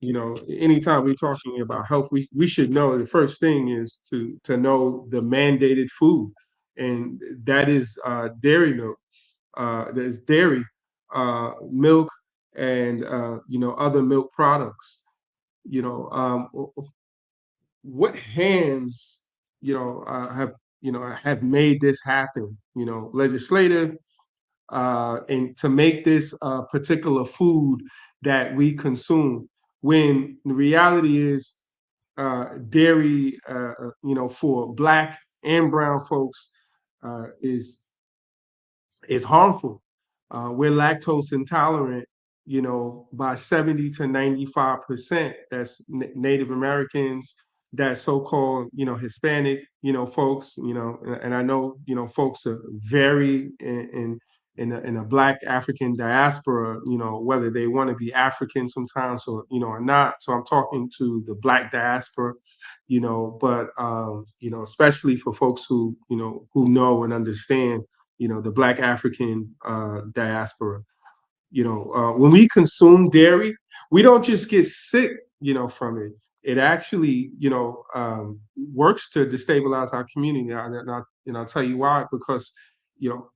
You know, anytime we're talking about health, we should know the first thing is to know the mandated food, and that is dairy milk. There's dairy, milk, and other milk products. You know, what hands have made this happen? You know, legislative, and to make this particular food that we consume. When the reality is, dairy, for Black and brown folks, is harmful. We're lactose intolerant, by 70 to 95%. That's Native Americans, that's so-called, Hispanic, folks, and I know, folks are very in a Black African diaspora, whether they want to be African sometimes or, or not. So I'm talking to the Black diaspora, but, especially for folks who know and understand, the Black African diaspora. When we consume dairy, we don't just get sick, from it. It actually, works to destabilize our community. And I'll tell you why. Because, you know,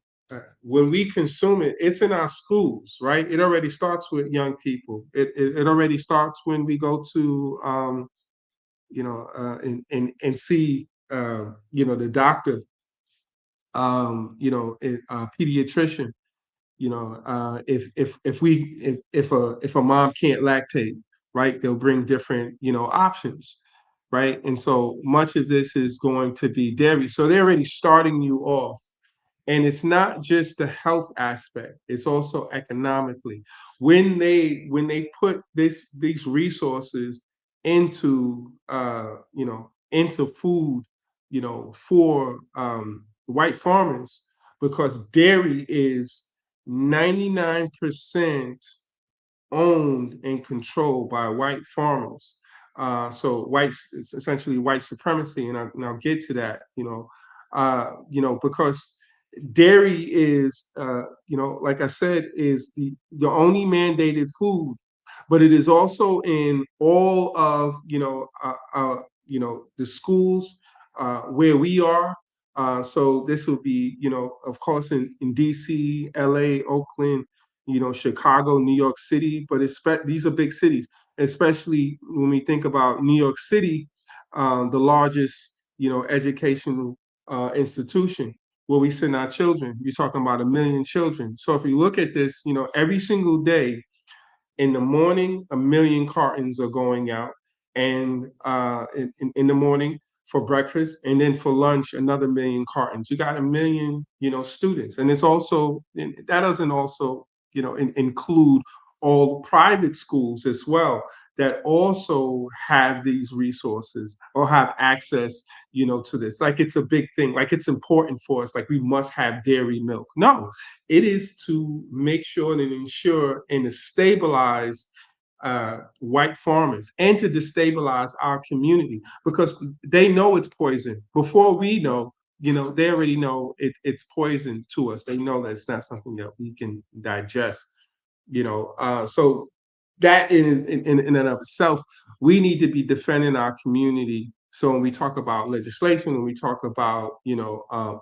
when we consume it, it's in our schools, right? It already starts with young people. It already starts when we go to, and see, the doctor, pediatrician. If a mom can't lactate, right, they'll bring different, options, right? And so much of this is going to be dairy. So they're already starting you off. And it's not just the health aspect, it's also economically. When they put these resources into, into food, for white farmers, because dairy is 99% owned and controlled by white farmers. So it's essentially white supremacy, and I'll get to that. Because dairy is, like I said, is the only mandated food, but it is also in all of, the schools where we are. So this will be, of course, in DC, LA, Oakland, Chicago, New York City, but these are big cities, especially when we think about New York City, the largest, educational institution where we send our children. You're talking about 1 million children. So if you look at this, every single day in the morning, 1 million cartons are going out, and in the morning for breakfast, and then for lunch, another 1 million cartons. You got 1 million, students, and that doesn't also, include all private schools as well that also have these resources or have access, to this. Like it's a big thing. Like it's important for us. Like we must have dairy milk. No, it is to make sure and ensure and to stabilize white farmers and to destabilize our community, because they know it's poison before we know. They already know it's poison to us. They know that it's not something that we can digest. So that in and of itself, we need to be defending our community. So when we talk about legislation, when we talk about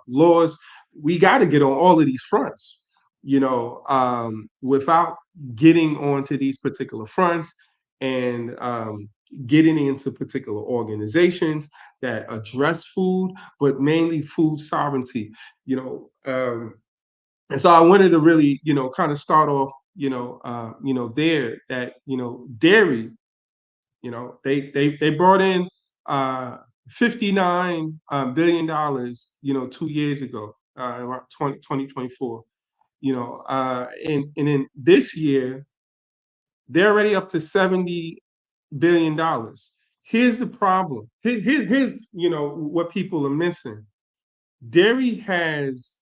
laws, we got to get on all of these fronts. Without getting onto these particular fronts and getting into particular organizations that address food, but mainly food sovereignty. And so I wanted to really, kind of start off, there that dairy, they brought in uh, $59 billion, 2 years ago, around 2024. And in this year, they're already up to $70 billion. Here's the problem. Here's what people are missing. Dairy has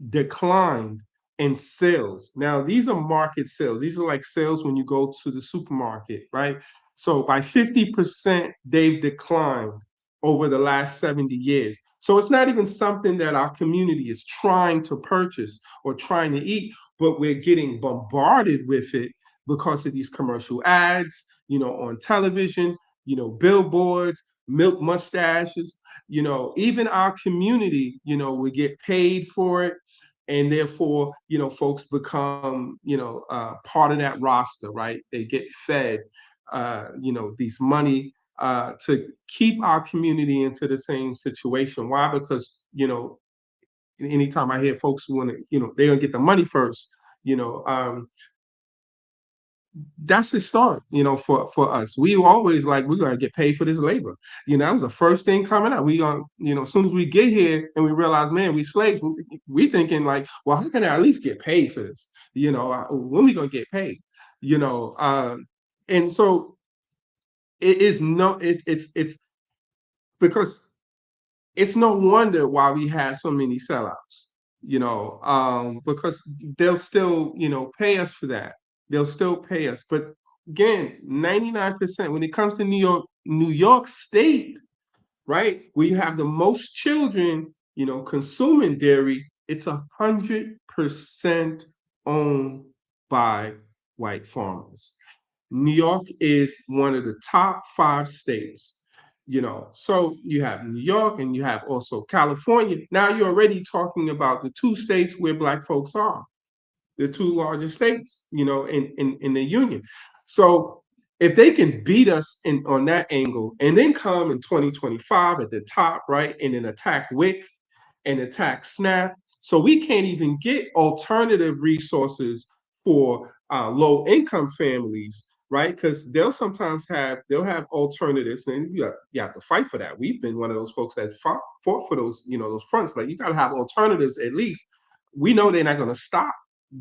declined in sales. Now, these are market sales. These are like sales when you go to the supermarket, right? So by 50%, they've declined over the last 70 years. So it's not even something that our community is trying to purchase or trying to eat, but we're getting bombarded with it because of these commercial ads, on television, billboards, milk mustaches, even our community, would get paid for it. And therefore, folks become, part of that roster, right? They get fed, these money to keep our community into the same situation. Why? Because, anytime I hear folks who want to, they're gonna get the money first, you know, um, that's the start, for us. We always like we're gonna get paid for this labor. That was the first thing coming out. We gonna, as soon as we get here and we realize, man, we slaves, we thinking like, well, how can I at least get paid for this? When we gonna get paid? You know, uh, and so it is no, it's because it's no wonder why we have so many sellouts, because they'll still, pay us for that. They'll still pay us. But again, 99% when it comes to New York State, right, where you have the most children, consuming dairy, it's 100% owned by white farmers. New York is one of the top 5 states. So you have New York and you have also California. Now you're already talking about the 2 states where Black folks are, the 2 largest states, in the union. So if they can beat us on that angle and then come in 2025 at the top, right, and then attack WIC and attack SNAP. So we can't even get alternative resources for low income families, right? Because they'll have alternatives, and you have to fight for that. We've been one of those folks that fought for those, those fronts. Like you got to have alternatives at least. We know they're not going to stop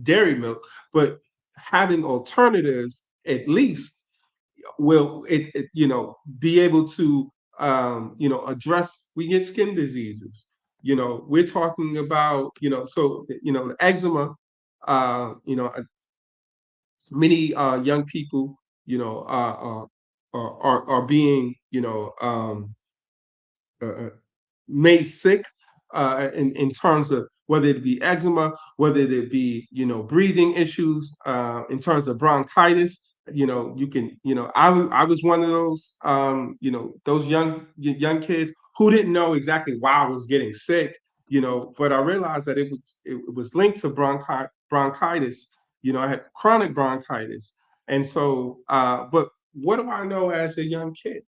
dairy milk, but having alternatives at least will be able to address. We get skin diseases. We're talking about, so the eczema. Many young people, are being, uh, uh, made sick, in terms of whether it be eczema, whether it be, breathing issues, in terms of bronchitis. You can, I was one of those, those young kids who didn't know exactly why I was getting sick, but I realized that it was linked to bronchitis. I had chronic bronchitis, and so, but what do I know as a young kid?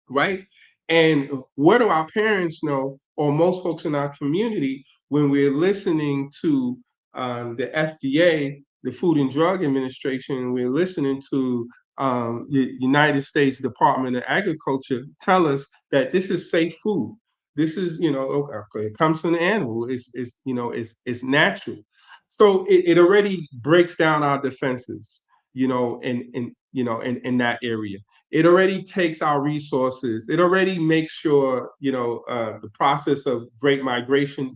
Right? And what do our parents know, or most folks in our community, when we're listening to the FDA, the Food and Drug Administration, we're listening to the United States Department of Agriculture tell us that this is safe food. This is, okay, it comes from the animal. It's natural. So it already breaks down our defenses, in that area. It already takes our resources. It already makes sure, the process of great migration,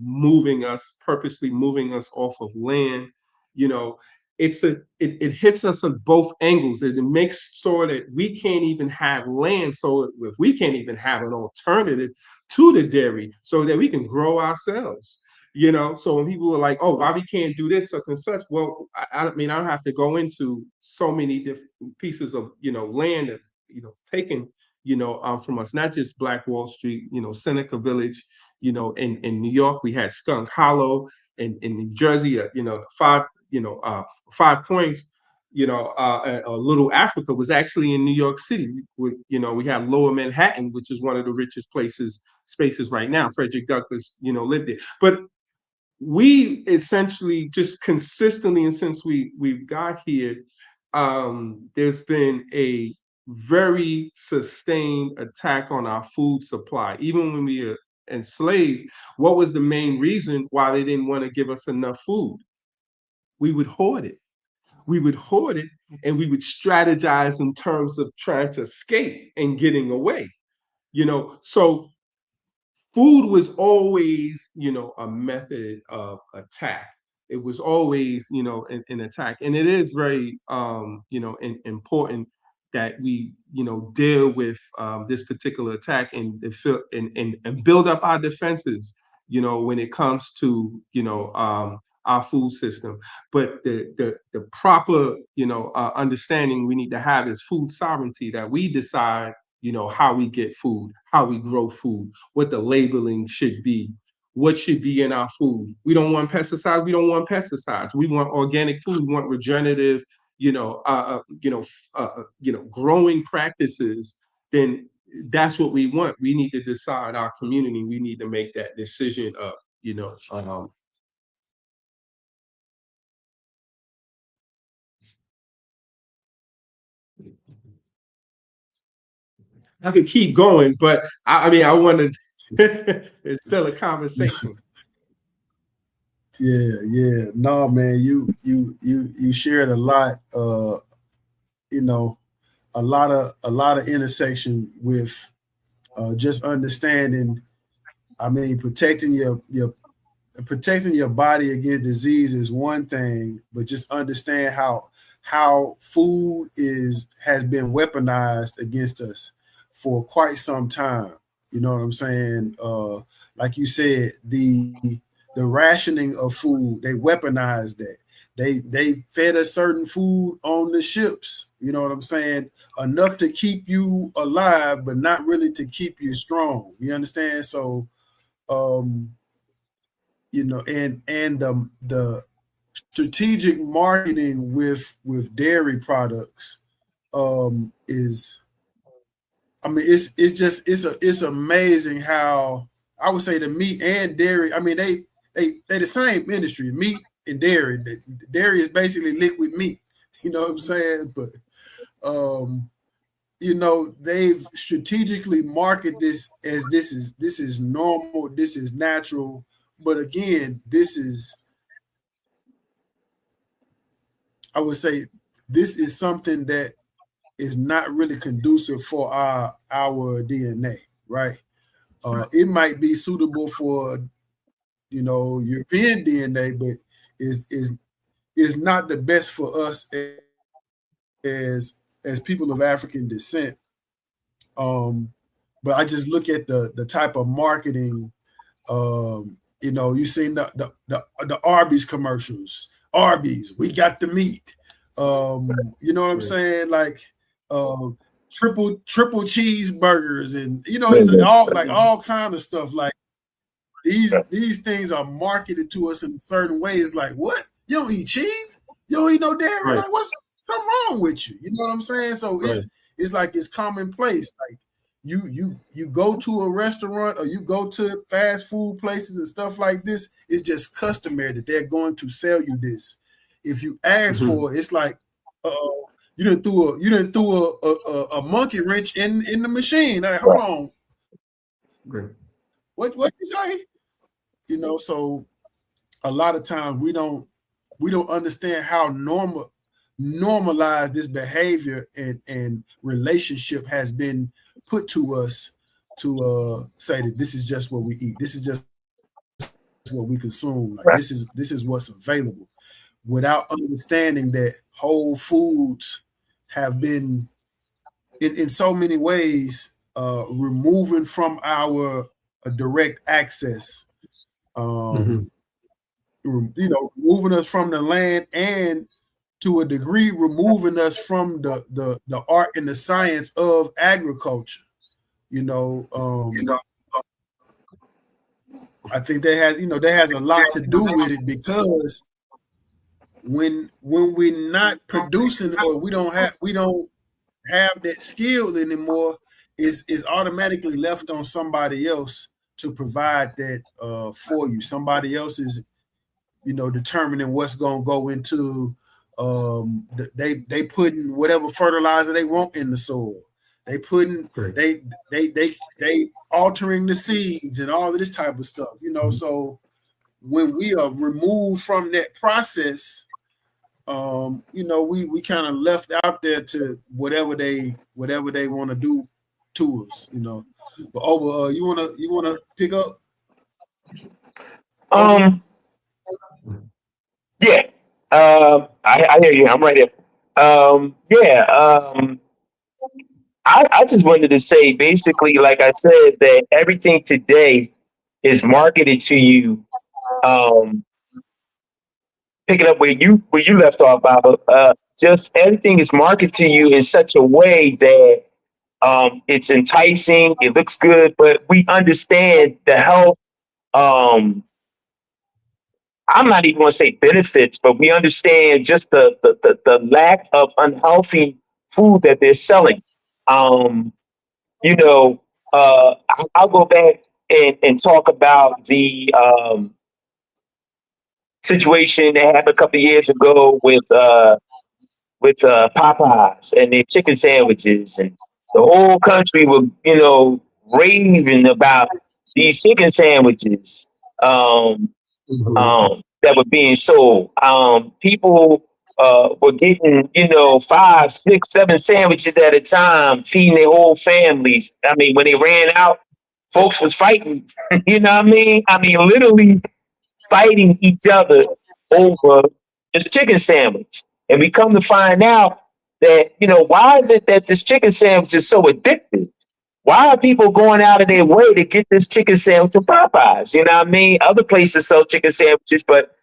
purposely moving us off of land, you know, it hits us on both angles. It makes sure that we can't even have land. So if we can't even have an alternative to the dairy so that we can grow ourselves. So when people are like, oh, why we can't do this, such and such? Well, I mean, I don't have to go into so many different pieces of, land that, taken, from us, not just Black Wall Street, Seneca Village, in New York, we had Skunk Hollow, in New Jersey, Five Points, Little Africa was actually in New York City. We have Lower Manhattan, which is one of the richest spaces right now. Frederick Douglass, lived there. But we essentially just consistently, and since we've got here, there's been a very sustained attack on our food supply. Even when we were enslaved, what was the main reason why they didn't want to give us enough food? We would hoard it. We would hoard it, and we would strategize in terms of trying to escape and getting away. So food was always, a method of attack. It was always, an attack. And it is very, important that we, deal with this particular attack and build up our defenses, when it comes to, our food system. But the proper, understanding we need to have is food sovereignty, that we decide, how we get food, how we grow food, what the labeling should be, what should be in our food. We don't want pesticides. We don't want pesticides. We want organic food. We want regenerative, growing practices. Then that's what we want. We need to decide our community. We need to make that decision of, I could keep going, but I mean, I wanted, it's still a conversation. Yeah. No, man, you shared a lot, a lot of intersection with just understanding. I mean, protecting your body against disease is one thing, but just understand how food has been weaponized against us for quite some time. You know what I'm saying? Like you said, the rationing of food, they weaponized that. They fed us certain food on the ships, you know what I'm saying? Enough to keep you alive, but not really to keep you strong. You understand? So and the strategic marketing with dairy products is, I mean, it's amazing how, I would say, the meat and dairy, I mean, they the same industry, meat and dairy. Dairy is basically liquid meat, you know what I'm saying? But they've strategically marketed this as this is normal, this is natural. But again, I would say, this is something that is not really conducive for our DNA, right? It might be suitable for European DNA, but is not the best for us as people of African descent. But I just look at the type of marketing. You've seen the Arby's commercials. Arby's, we got the meat. You know what I'm saying? Like triple cheeseburgers, and it's all kind of stuff. Like these things are marketed to us in a certain way. It's like, what? You don't eat cheese? You don't eat no dairy? Right. Like, what's something wrong with you? You know what I'm saying? So it's like it's commonplace. Like you go to a restaurant or you go to fast food places and stuff like this, it's just customary that they're going to sell you this. If you ask for it, it's like, you didn't threw a monkey wrench in the machine. Like, hold on. Right. What you say? So a lot of times we don't understand how normalized this behavior and relationship has been put to us to say that this is just what we eat. This is just what we consume. Like, this is what's available, without understanding that whole foods have been in so many ways removing from our direct access. Removing us from the land, and to a degree removing us from the art and the science of agriculture. I think that has a lot to do with it, because when we're not producing, or we don't have that skill anymore, is automatically left on somebody else to provide that for you. Somebody else is determining what's going to go into. They putting whatever fertilizer they want in the soil. They putting they altering the seeds and all of this type of stuff. So when we are removed from that process, we kind of left out there to whatever they want to do to us. But over, you wanna pick up? Yeah. I hear you. I'm right here. I just wanted to say, basically, like I said, that everything today is marketed to you picking up where you left off, Baba, just everything is marketed to you in such a way that it's enticing, it looks good, but we understand the health. I'm not even going to say benefits, but we understand just the lack of unhealthy food that they're selling. Um, you know, I'll go back and talk about the situation that happened a couple of years ago with Popeyes and their chicken sandwiches, and the whole country was, raving about these chicken sandwiches that were being sold. People were getting, 5, 6, 7 sandwiches at a time, feeding their whole families. I mean, when they ran out, folks was fighting. You know what I mean? I mean, literally fighting each other over this chicken sandwich. And we come to find out that, why is it that this chicken sandwich is so addictive? Why are people going out of their way to get this chicken sandwich from Popeyes? You know what I mean? Other places sell chicken sandwiches, but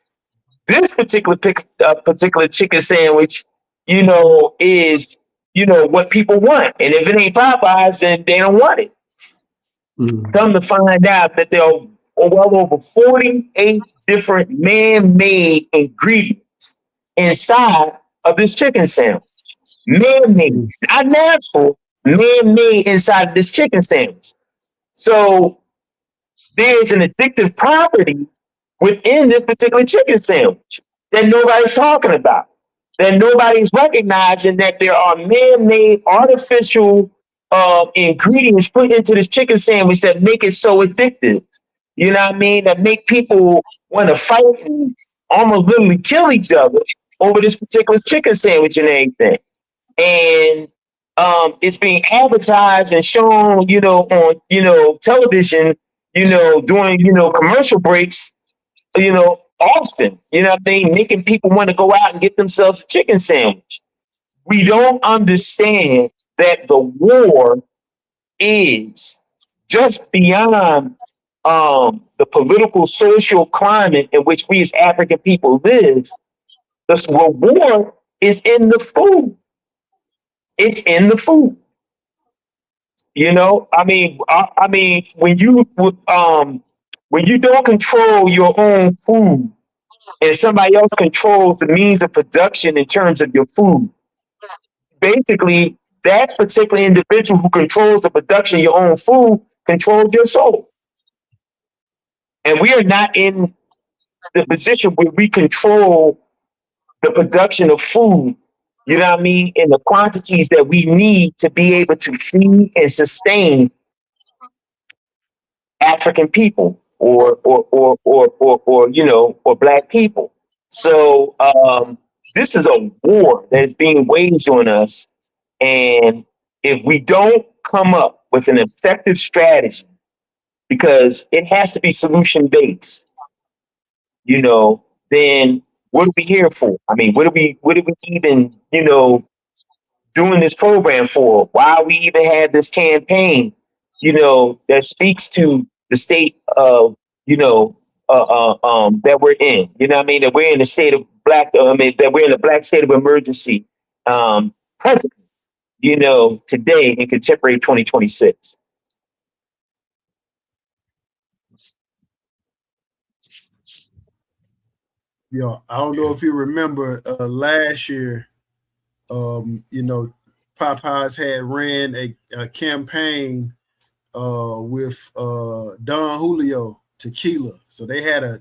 this particular chicken sandwich, is, what people want. And if it ain't Popeyes, then they don't want it. Come to find out that there are well over 48 different man-made ingredients inside of this chicken sandwich. Man-made, not natural, man-made inside of this chicken sandwich. So there's an addictive property within this particular chicken sandwich that nobody's talking about, that nobody's recognizing that there are man-made artificial ingredients put into this chicken sandwich that make it so addictive. You know what I mean? That make people want to fight and almost literally kill each other over this particular chicken sandwich and everything. And it's being advertised and shown, on, television, during, commercial breaks, often, what I mean? Making people want to go out and get themselves a chicken sandwich. We don't understand that the war is just beyond the political, social climate in which we as African people live. The war is in the food. It's in the food. I mean, when you don't control your own food and somebody else controls the means of production in terms of your food, basically that particular individual who controls the production of your own food controls your soul. And we are not in the position where we control the production of food, you know what I mean, in the quantities that we need to be able to feed and sustain African people or Black people. So this is a war that is being waged on us. And if we don't come up with an effective strategy, because it has to be solution based, then what are we here for? I mean, what are we even, doing this program for? Why we even have this campaign, that speaks to the state of, that we're in, what I mean? That we're in a state of that we're in a Black state of emergency, present, today in contemporary 2026. Yeah, I don't know if you remember last year, Popeyes had ran a campaign with Don Julio tequila. So they had a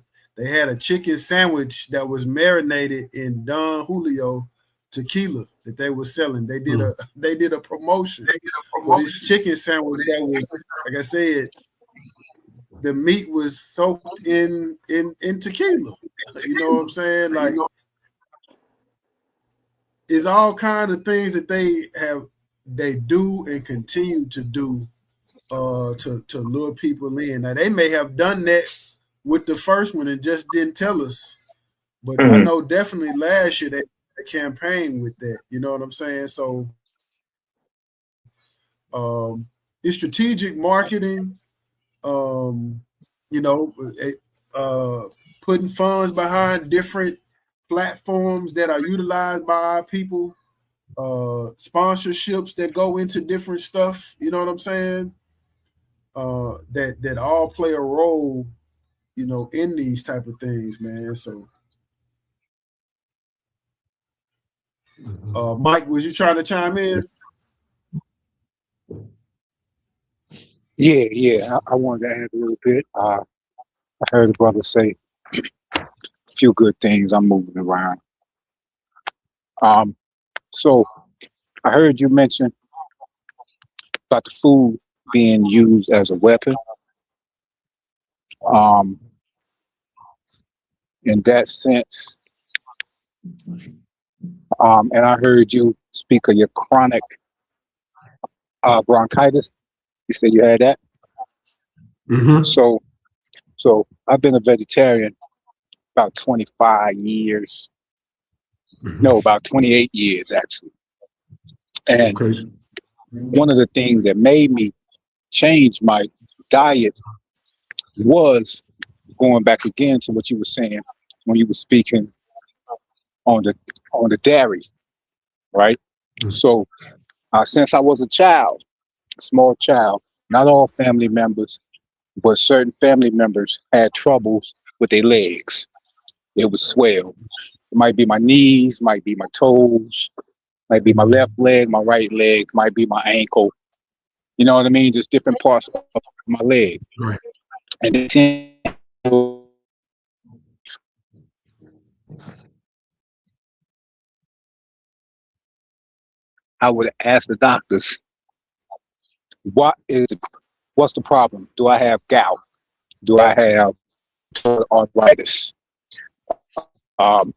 chicken sandwich that was marinated in Don Julio tequila that they were selling. They did a promotion for this chicken sandwich that was, like I said, the meat was soaked in tequila. You know what I'm saying? Like, it's all kinds of things that they do and continue to do to lure people in. Now they may have done that with the first one and just didn't tell us, but I know definitely last year they campaigned with that. You know what I'm saying? So it's strategic marketing. Putting funds behind different platforms that are utilized by our people, sponsorships that go into different stuff, you know what I'm saying? That all play a role, you know, in these type of things, man. So Mike, was you trying to chime in? Yeah. I wanted to add a little bit. I heard the brother say a few good things. I'm moving around. So I heard you mention about the food being used as a weapon. In that sense, and I heard you speak of your chronic bronchitis. You said you had that. Mm-hmm. So I've been a vegetarian about 25 years. Mm-hmm. No, about 28 years actually. And Okay. one of the things that made me change my diet was going back again to what you were saying when you were speaking on the dairy, right? Mm-hmm. So since I was a child, a small child, not all family members, but certain family members had troubles with their legs. It would swell. It might be my knees, might be my toes, might be my left leg, my right leg, might be my ankle. You know what I mean? Just different parts of my leg. Right. And then I would ask the doctors, what's the problem? Do I have gout? Do I have arthritis? Um,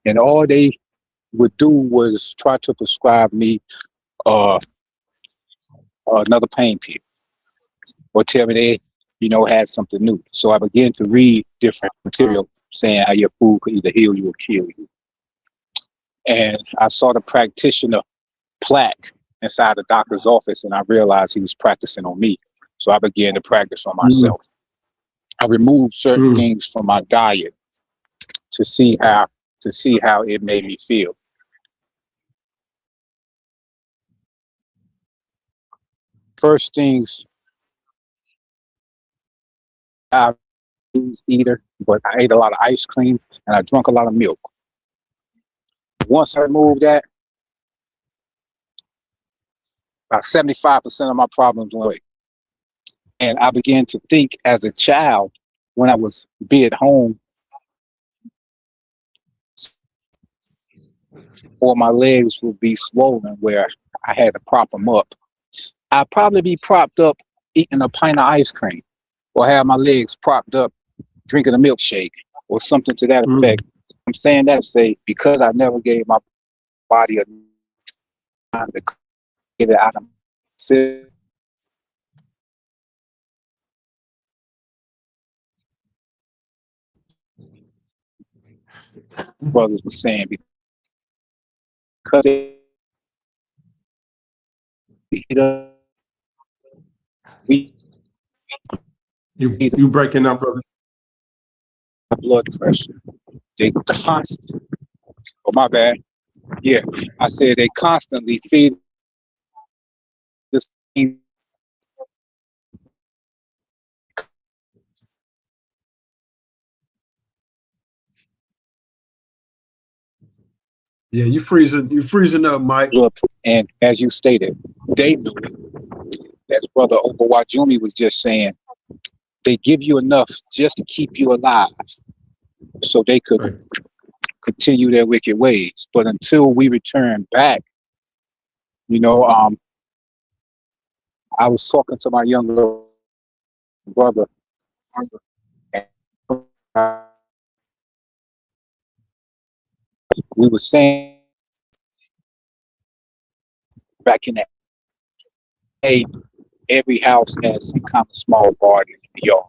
and all they would do was try to prescribe me uh, another pain pill or tell me they, had something new. So I began to read different material saying how your food could either heal you or kill you. And I saw the practitioner plaque inside the doctor's office, and I realized he was practicing on me. So I began to practice on myself. I removed certain things from my diet to see how it made me feel. First things, I was eater, but I ate a lot of ice cream and I drank a lot of milk. Once I removed that, about 75% of my problems went away. And I began to think as a child when I was be at home or my legs would be swollen where I had to prop them up. I'd probably be propped up eating a pint of ice cream or have my legs propped up drinking a milkshake or something to that effect. I'm saying that to say because I never gave my body a time to get it out of my system. Brothers were saying because we You breaking up, brother. blood pressure. They constant. Oh my bad. Yeah, I said they constantly feed this thing. Yeah, you freezing up, Mike. And as you stated, they knew it. As Brother H.O.M.E was just saying, they give you enough just to keep you alive so they could continue their wicked ways. But until we return back, I was talking to my younger brother. And we were saying back in that day, every house has some kind of small garden in the yard.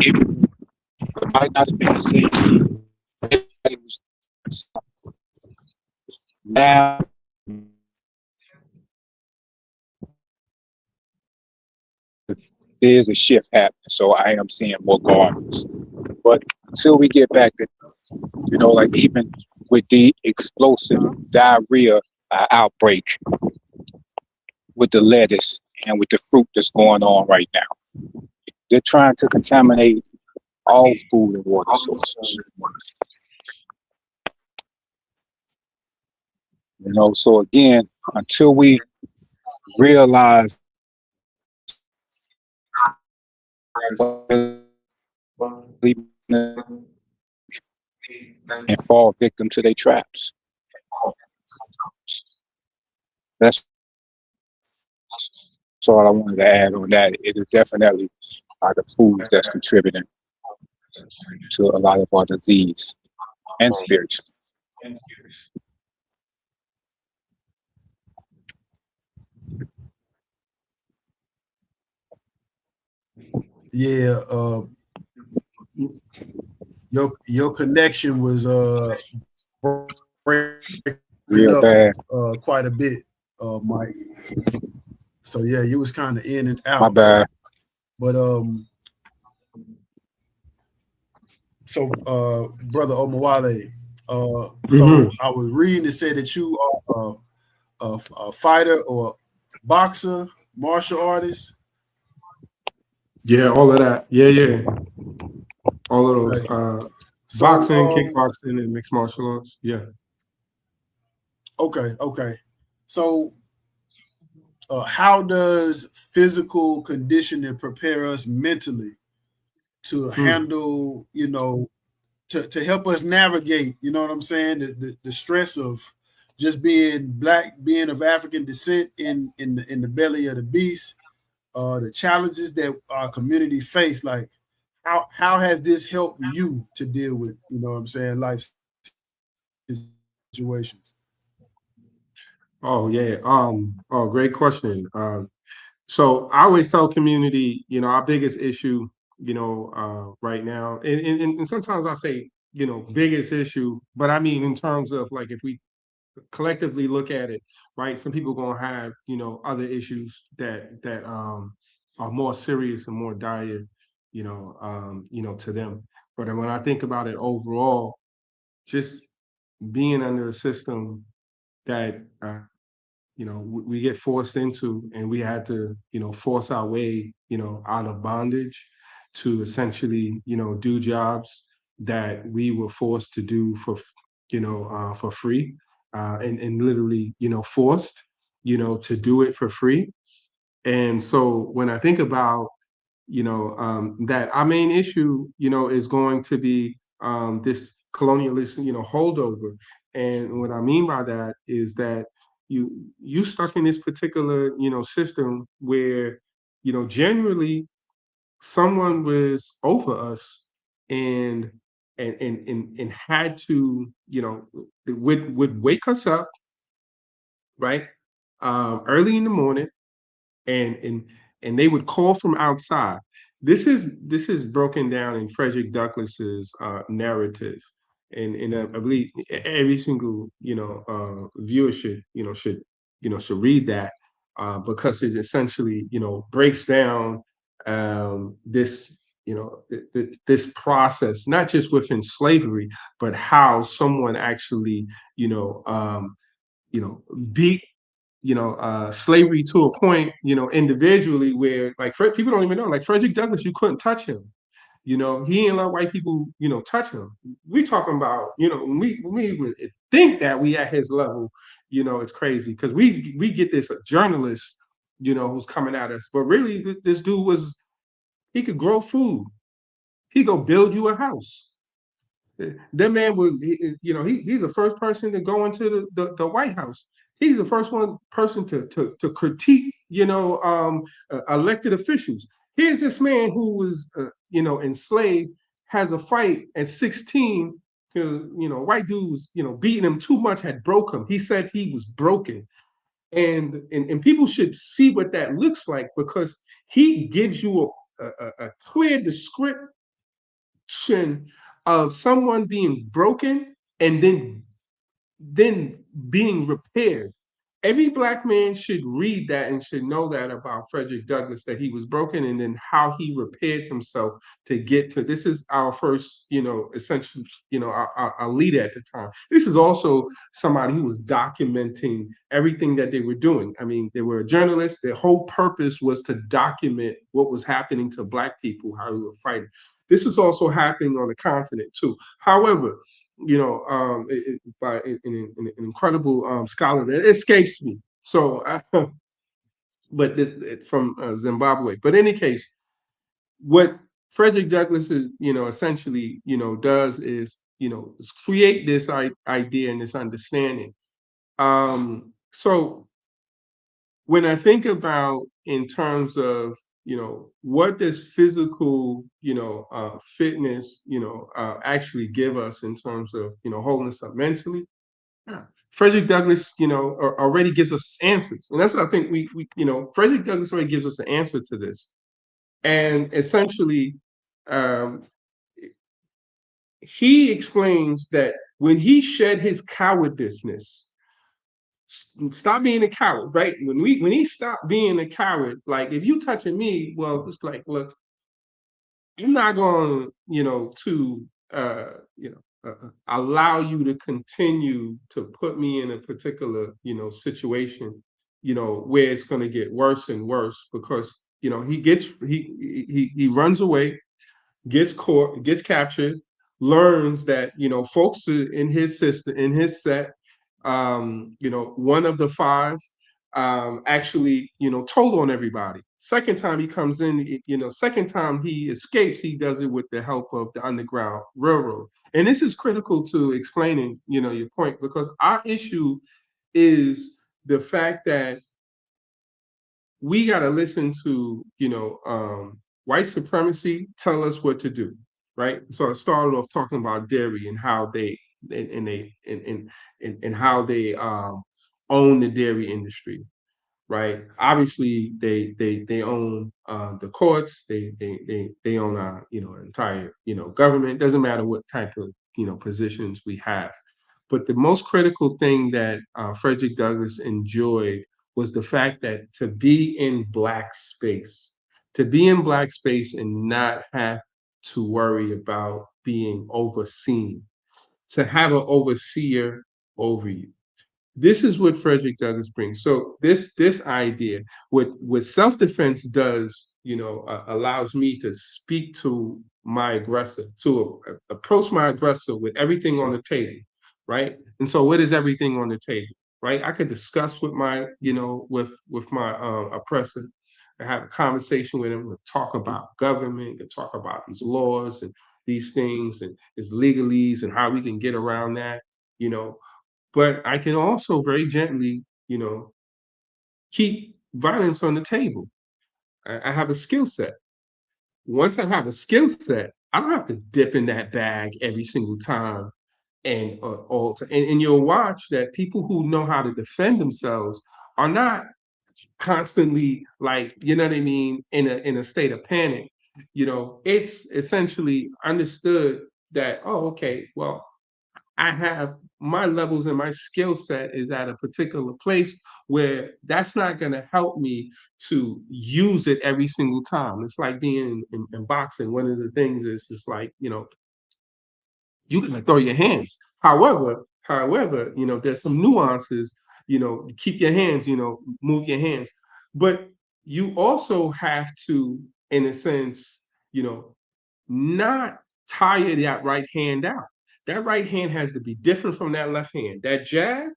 It might not have been the same. Now there is a shift happening. So I am seeing more gardeners. But until we get back to, like even with the explosive diarrhea outbreak with the lettuce and with the fruit that's going on right now, they're trying to contaminate all food and water sources. So again, until we realize and fall victim to their traps. That's all I wanted to add on that. It is definitely the foods that's contributing to a lot of our disease and spiritual. Yeah, your connection was breaking Real up bad. quite a bit, Mike. So yeah, you was kind of in and out. My bad. But so Brother Omowale, so I was reading it said that you are a fighter or boxer, martial artist. Yeah, all of that. Yeah. All of those. Right. Boxing, kickboxing, and mixed martial arts. Yeah. Okay. So how does physical conditioning prepare us mentally to handle, to help us navigate, you know what I'm saying, the stress of just being Black, being of African descent in the belly of the beast, the challenges that our community face? Like, how has this helped you to deal with, life situations? Oh yeah. Great question. So I always tell community, our biggest issue, right now, and sometimes I say, biggest issue, but I mean in terms of like if we collectively look at it, right? Some people gonna have, other issues that are more serious and more dire, to them. But when I think about it overall, just being under a system that we get forced into, and we had to force our way out of bondage to essentially do jobs that we were forced to do for free, and literally forced to do it for free. And so when I think about that our main issue is going to be this colonialist holdover. And what I mean by that is that you stuck in this particular system where generally someone was over us, and and had to would wake us up, right, early in the morning, and they would call from outside. This is broken down in Frederick Douglass's narrative, and I believe every single viewer should read that, because it essentially breaks down this this process, not just within slavery, but how someone actually beat slavery to a point, individually, where like people don't even know, like Frederick Douglass, you couldn't touch him. He didn't let white people, touch him. We talking about, when we would think that we at his level, it's crazy because we get this journalist, who's coming at us, but really this dude he could grow food. He go build you a house. That man would, he's the first person to go into the White House. He's the first person to critique, elected officials. Here's this man who was, enslaved, has a fight at 16. White dudes, beating him too much, had broke him. He said he was broken, and people should see what that looks like, because he gives you a clear description of someone being broken and then being repaired. every Black man should read that and should know that about Frederick Douglass, that he was broken and then how he repaired himself to get to. This is our first, essentially, our leader at the time. This is also somebody who was documenting everything that they were doing. I mean, they were a journalist. Their whole purpose was to document what was happening to Black people, how we were fighting. This is also happening on the continent too. However, by an incredible scholar that escapes me. So, but this from Zimbabwe. But in any case, what Frederick Douglass is, essentially, does is, create this idea and this understanding. So when I think about in terms of, what does physical, fitness, actually give us in terms of, holding us up mentally? Yeah. Frederick Douglass, already gives us answers. And that's what I think Frederick Douglass already gives us an answer to this. And essentially, um, he explains that when he shed his cowardice, stop being a coward, right? When he stopped being a coward, like if you touching me, well, it's like, look, I'm not going, to allow you to continue to put me in a particular, situation, where it's going to get worse and worse because, he runs away, gets caught, gets captured, learns that folks in his system, in his set, one of the five actually told on everybody. Second time he comes in, second time he escapes, he does it with the help of the Underground Railroad. And this is critical to explaining your point, because our issue is the fact that we got to listen to white supremacy tell us what to do, right? So I started off talking about dairy and how they and how they own the dairy industry, right? Obviously, they own the courts. They own our entire government. Doesn't matter what type of positions we have, but the most critical thing that Frederick Douglass enjoyed was the fact that to be in Black space, and not have to worry about being overseen, to have an overseer over you. This is what Frederick Douglass brings. So this idea, what self-defense does, allows me to speak to my aggressor, to approach my aggressor with everything on the table, right? And so, what is everything on the table, right? I could discuss with my, with my oppressor, and have a conversation with him, talk about government, and talk about these laws and these things and its legalese and how we can get around that, but I can also very gently, keep violence on the table. I have a skill set. Once I have a skill set, I don't have to dip in that bag every single time. And and you'll watch that people who know how to defend themselves are not constantly, like, you know what I mean, in a state of panic. It's essentially understood that, oh, okay, well, I have my levels and my skill set is at a particular place where that's not going to help me to use it every single time. It's like being in boxing. One of the things is just like, you're going to throw your hands. However, there's some nuances, keep your hands, move your hands. But you also have to, in a sense, not tire that right hand out. That right hand has to be different from that left hand. That jab,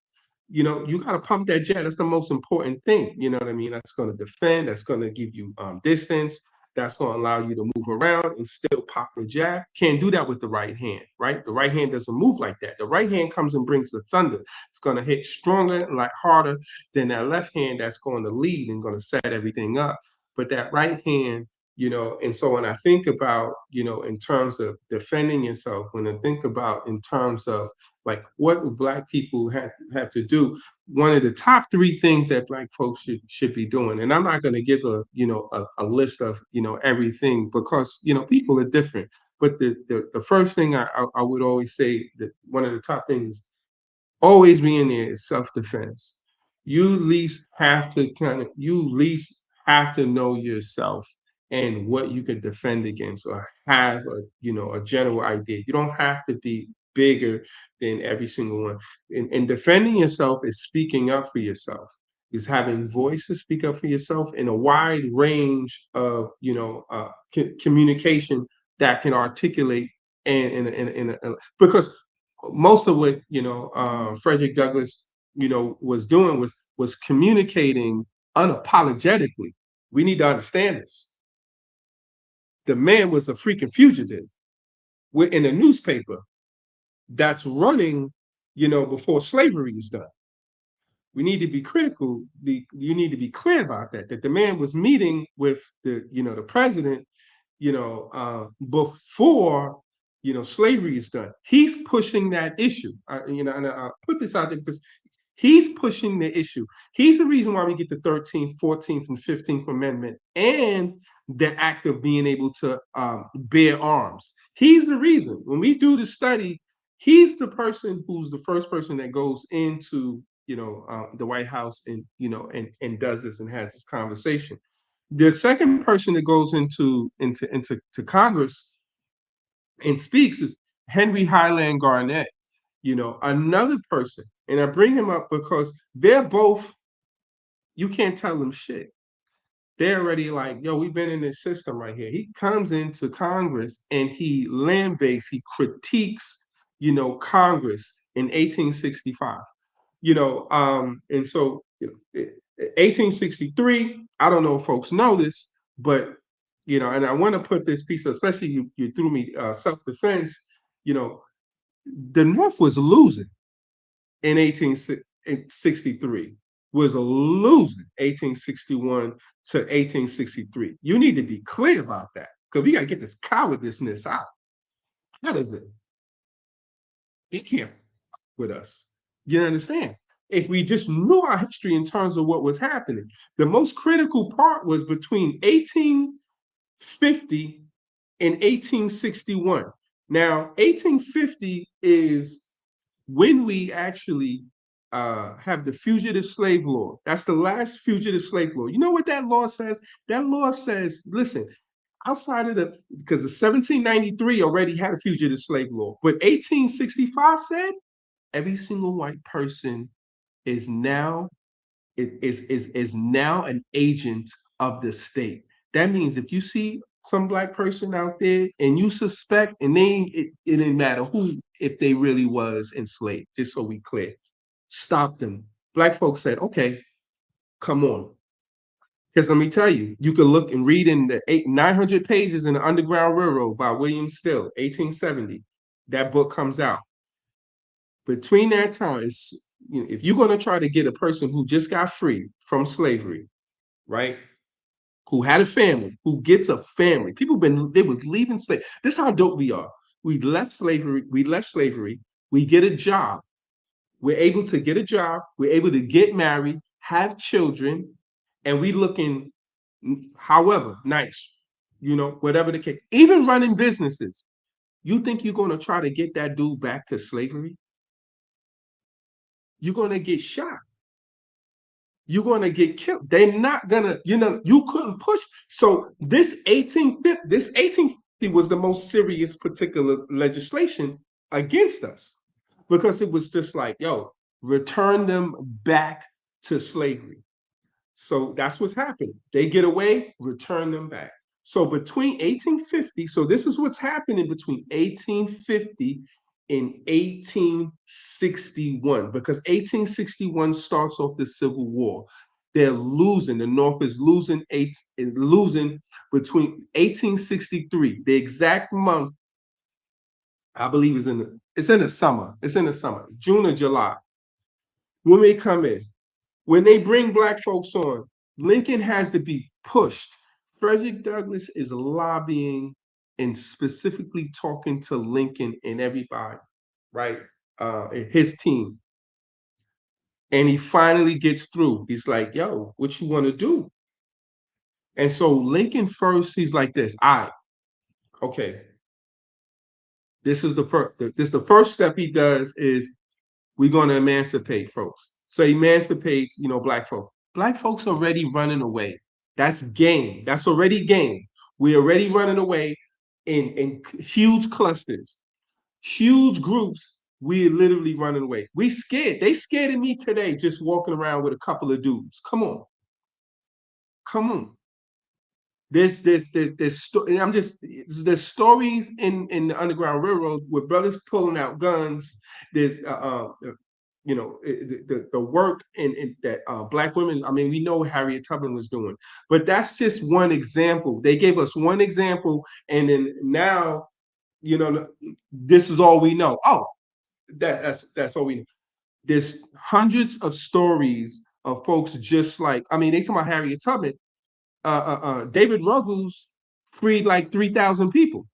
you got to pump that jab. That's the most important thing. You know what I mean? That's going to defend. That's going to give you distance. That's going to allow you to move around and still pop the jab. Can't do that with the right hand, right? The right hand doesn't move like that. The right hand comes and brings the thunder. It's going to hit stronger and like harder than that left hand that's going to lead and going to set everything up. But that right hand, and so when I think about, in terms of defending yourself, when I think about in terms of like what Black people have to do, one of the top three things that Black folks should be doing, and I'm not going to give a list of everything, because people are different, but the first thing I would always say that one of the top things always being there is self-defense. you least have to know yourself and what you can defend against, or have a general idea. You don't have to be bigger than every single one. And defending yourself is speaking up for yourself, is having voice to speak up for yourself in a wide range of communication that can articulate, because most of what Frederick Douglass was doing was communicating unapologetically. We need to understand this. The man was a freaking fugitive. We're in a newspaper that's running, before slavery is done. We need to be critical. You need to be clear about that. That the man was meeting with the president, before slavery is done. He's pushing that issue. And I put this out there because he's pushing the issue. He's the reason why we get the 13th, 14th, and 15th Amendment and the act of being able to bear arms. He's the reason. When we do the study, he's the person who's the first person that goes into the White House and does this and has this conversation. The second person that goes into Congress and speaks is Henry Highland Garnett, another person. And I bring him up because they're both, you can't tell them shit. They're already like, yo, we've been in this system right here. He comes into Congress and he land-based, he critiques, Congress in 1865. And so 1863, I don't know if folks know this, but and I want to put this piece, especially you threw me self-defense, the North was losing in 1863, was losing 1861 to 1863. You need to be clear about that, because we got to get this cowardliness out of it. It can't with us. You understand? If we just knew our history in terms of what was happening, the most critical part was between 1850 and 1861. Now, 1850 is when we actually have the fugitive slave law. That's the last fugitive slave law. You know what that law says? That law says, listen, outside of because the 1793 already had a fugitive slave law, but 1865 said every single white person is now now an agent of the state. That means if you see some black person out there and you suspect, and it didn't matter who, if they really was enslaved, just so we clear, stop them. Black folks said, okay, come on. Because let me tell you, you can look and read in the 900 pages in the Underground Railroad by William Still, 1870. That book comes out. Between that time, if you're going to try to get a person who just got free from slavery, right, who had a family, who gets a family, they was leaving slavery. This is how dope we are. We left slavery, we get a job. We're able to get a job, we're able to get married, have children, and we looking, however, nice, whatever the case. Even running businesses. You think you're going to try to get that dude back to slavery? You're going to get shot. You're going to get killed. They're not going to, you couldn't push. So this 1850 was the most serious particular legislation against us, because it was just like, yo, return them back to slavery. So that's what's happening. They get away, return them back. So between 1850, so this is what's happening between 1850 and 1861, because 1861 starts off the Civil War. They're losing. The North is losing between 1863. The exact month, I believe, it's in the summer. It's in the summer, June or July. When they come in, when they bring black folks on, Lincoln has to be pushed. Frederick Douglass is lobbying and specifically talking to Lincoln and everybody, right? His team. And he finally gets through. He's like, yo, what you want to do? And so Lincoln first, he's like this, all right, okay. This is the first step he does is we're going to emancipate folks. So emancipates, black folk. Black folks already running away. That's game. That's already game. We're already running away in huge clusters, huge groups. We're literally running away. We scared. They scared of me today just walking around with a couple of dudes. Come on. Come on. There's stories in the Underground Railroad with brothers pulling out guns. There's the work in that black women. I mean, we know what Harriet Tubman was doing, but that's just one example. They gave us one example, and then now, this is all we know. Oh, that's all we know. There's hundreds of stories of folks just like, I mean, they talk about Harriet Tubman. David Ruggles freed like 3,000 people.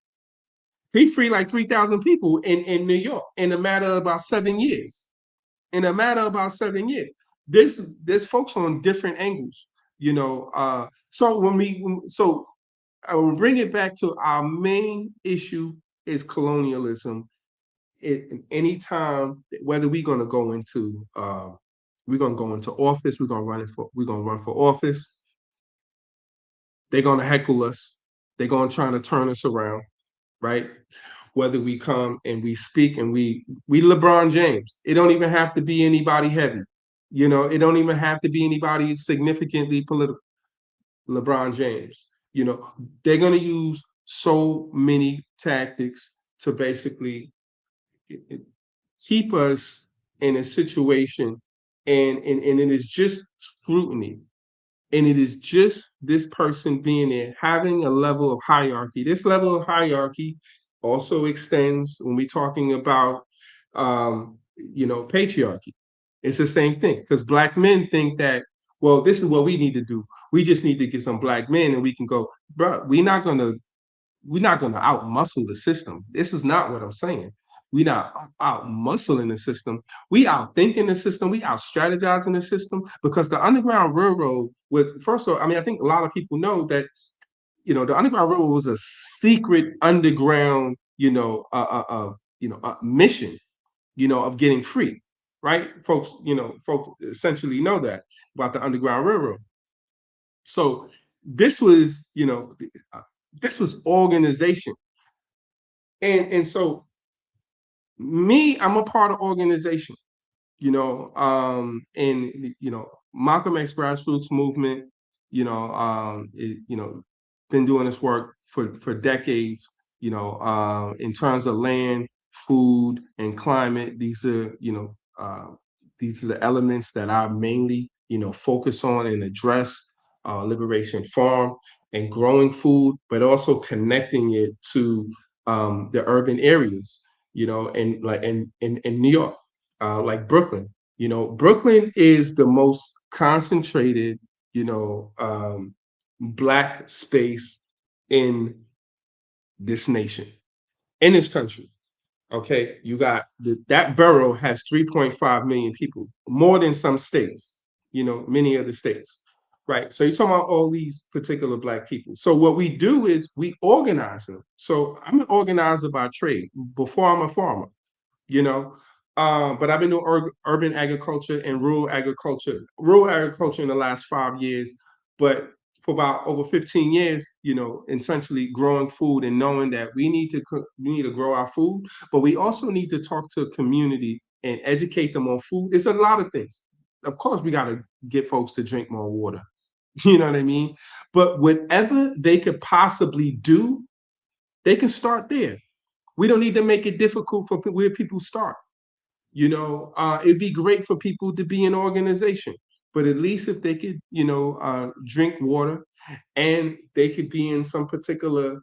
He freed like 3,000 people in New York in a matter of about 7 years. In a matter of about 7 years. There's folks on different angles, So I will bring it back to our main issue is colonialism. Anytime, whether we're gonna go into office, we're gonna run for office. They're gonna heckle us. They're gonna try to turn us around, right? Whether we come and we speak and we LeBron James. It don't even have to be anybody heavy. It don't even have to be anybody significantly political. LeBron James. They're gonna use so many tactics to basically keep us in a situation, and it is just scrutiny. And it is just this person being there, having a level of hierarchy. This level of hierarchy also extends when we're talking about, patriarchy. It's the same thing because black men think that, well, this is what we need to do. We just need to get some black men and we can go, bro, we're not gonna out muscle the system. This is not what I'm saying. We're not out muscling the system. We out thinking the system. We out strategizing the system because the Underground Railroad was, first of all, I mean, I think a lot of people know that, the Underground Railroad was a secret underground, mission, of getting free, right? Folks essentially know that about the Underground Railroad. So this was, this was organization. And so I'm a part of organization, and Malcolm X grassroots movement, been doing this work for decades, in terms of land, food, and climate. These are the elements that I mainly, focus on and address. Liberation Farm and growing food, but also connecting it to the urban areas, and like in New York, like Brooklyn. Brooklyn is the most concentrated, black space in this nation, in this country. Okay, you got that borough has 3.5 million people, more than some states, many of the states, right? So you're talking about all these particular black people. So what we do is we organize them. So I'm an organizer by trade. Before I'm a farmer, you know, but I've been doing urban agriculture and rural agriculture in the last 5 years, but for about over 15 years, essentially growing food and knowing that we need to grow our food, but we also need to talk to a community and educate them on food. It's a lot of things. Of course, we got to get folks to drink more water. You know what I mean? But whatever they could possibly do, they can start there. We don't need to make it difficult for where people start. It'd be great for people to be in organization, but at least if they could, drink water and they could be in some particular,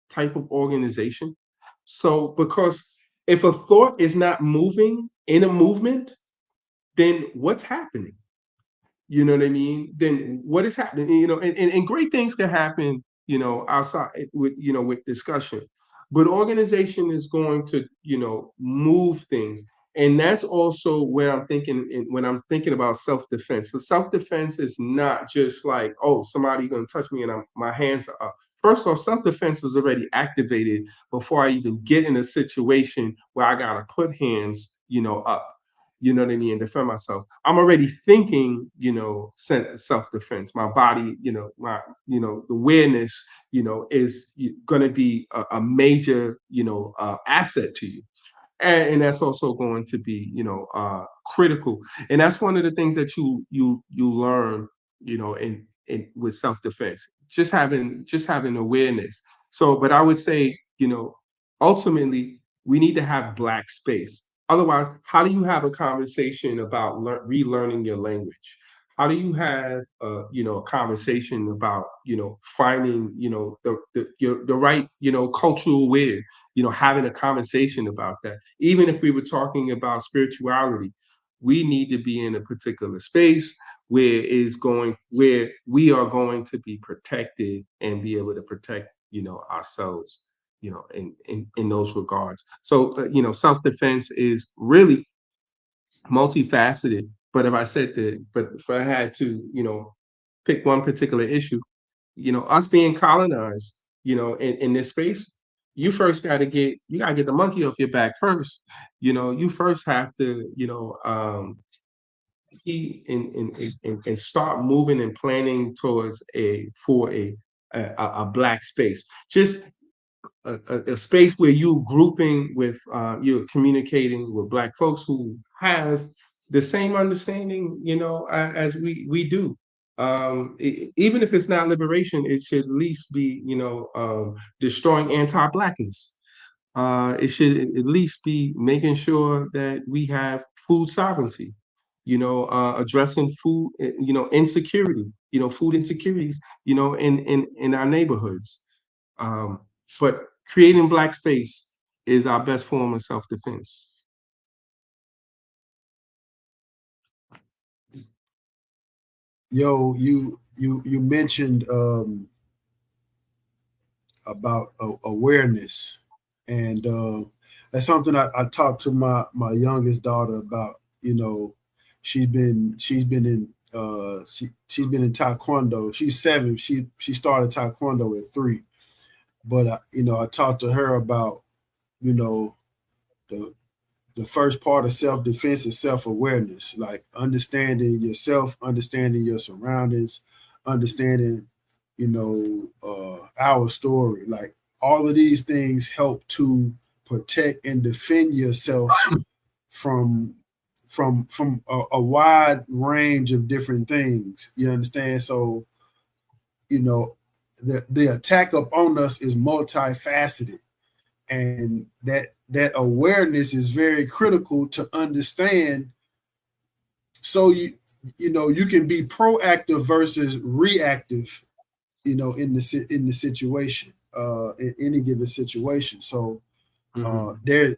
type of organization. So, because if a thought is not moving in a movement, then what's happening? You know what I mean? Then what is happening? And great things can happen, outside with discussion. But organization is going to, move things. And that's also where I'm thinking when I'm thinking about self-defense. So self-defense is not just like, oh, somebody's gonna touch me and my hands are up. First off, self-defense is already activated before I even get in a situation where I gotta put hands, up. you know what I mean, and defend myself. I'm already thinking, you know, self-defense. My body, you know, the awareness, you know, is going to be a major, you know, asset to you. And that's also going to be, you know, critical. And that's one of the things that you learn, you know, in with self-defense, just having awareness. So, but I would say, you know, ultimately we need to have Black space. Otherwise, how do you have a conversation about relearning your language? How do you have, you know, a conversation about, you know, finding, you know, the right, you know, cultural wear, you know, having a conversation about that? Even if we were talking about spirituality, we need to be in a particular space where we are going to be protected and be able to protect, you know, ourselves, you know, in those regards. So, you know, self-defense is really multifaceted. But if I had to, you know, pick one particular issue, you know, us being colonized, you know, in this space, you gotta get the monkey off your back first. You know, you first have to, you know, and start moving and planning towards a Black space. Just a space where you're communicating with Black folks who have the same understanding, you know, as we do. Even if it's not liberation, it should at least be, you know, destroying anti-Blackness. It should at least be making sure that we have food sovereignty, you know, addressing food, you know, insecurity, you know, food insecurities, you know, in our neighborhoods. But creating Black space is our best form of self-defense. Yo, you mentioned about awareness, and that's something I talked to my youngest daughter about. You know, she's been in she's been in taekwondo. She's 7. She started taekwondo at 3. But you know, I talked to her about, you know, the the first part of self-defense is self-awareness, like understanding yourself, understanding your surroundings, understanding, you know, our story. Like all of these things help to protect and defend yourself from a wide range of different things. You understand? So, you know, the attack upon us is multifaceted, and that awareness is very critical to understand. So you know, you can be proactive versus reactive, you know, in the situation, in any given situation. So there,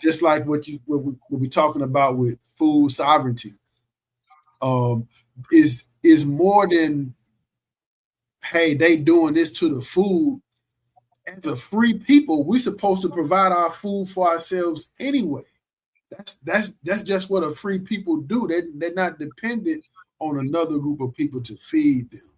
just like what we're talking about with food sovereignty, is more than, hey, they doing this to the food. As a free people, we're supposed to provide our food for ourselves anyway. That's just what a free people do. They're not dependent on another group of people to feed them.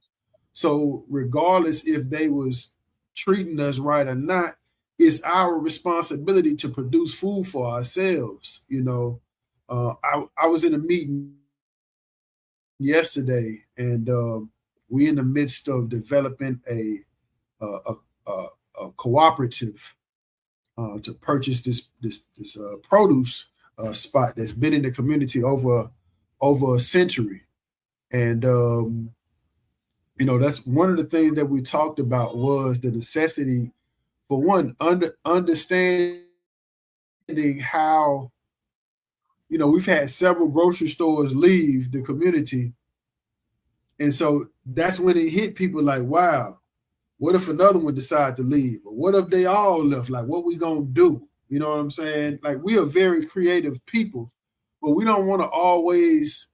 So regardless if they was treating us right or not, it's our responsibility to produce food for ourselves. You know, I was in a meeting yesterday, and we in the midst of developing a cooperative to purchase this produce spot that's been in the community over a century. And you know, that's one of the things that we talked about, was the necessity for one, understanding how, you know, we've had several grocery stores leave the community, and so that's when it hit people like, wow, what if another one decide to leave? Or what if they all left? Like, what we gonna do? You know what I'm saying? Like, we are very creative people, but we don't want to always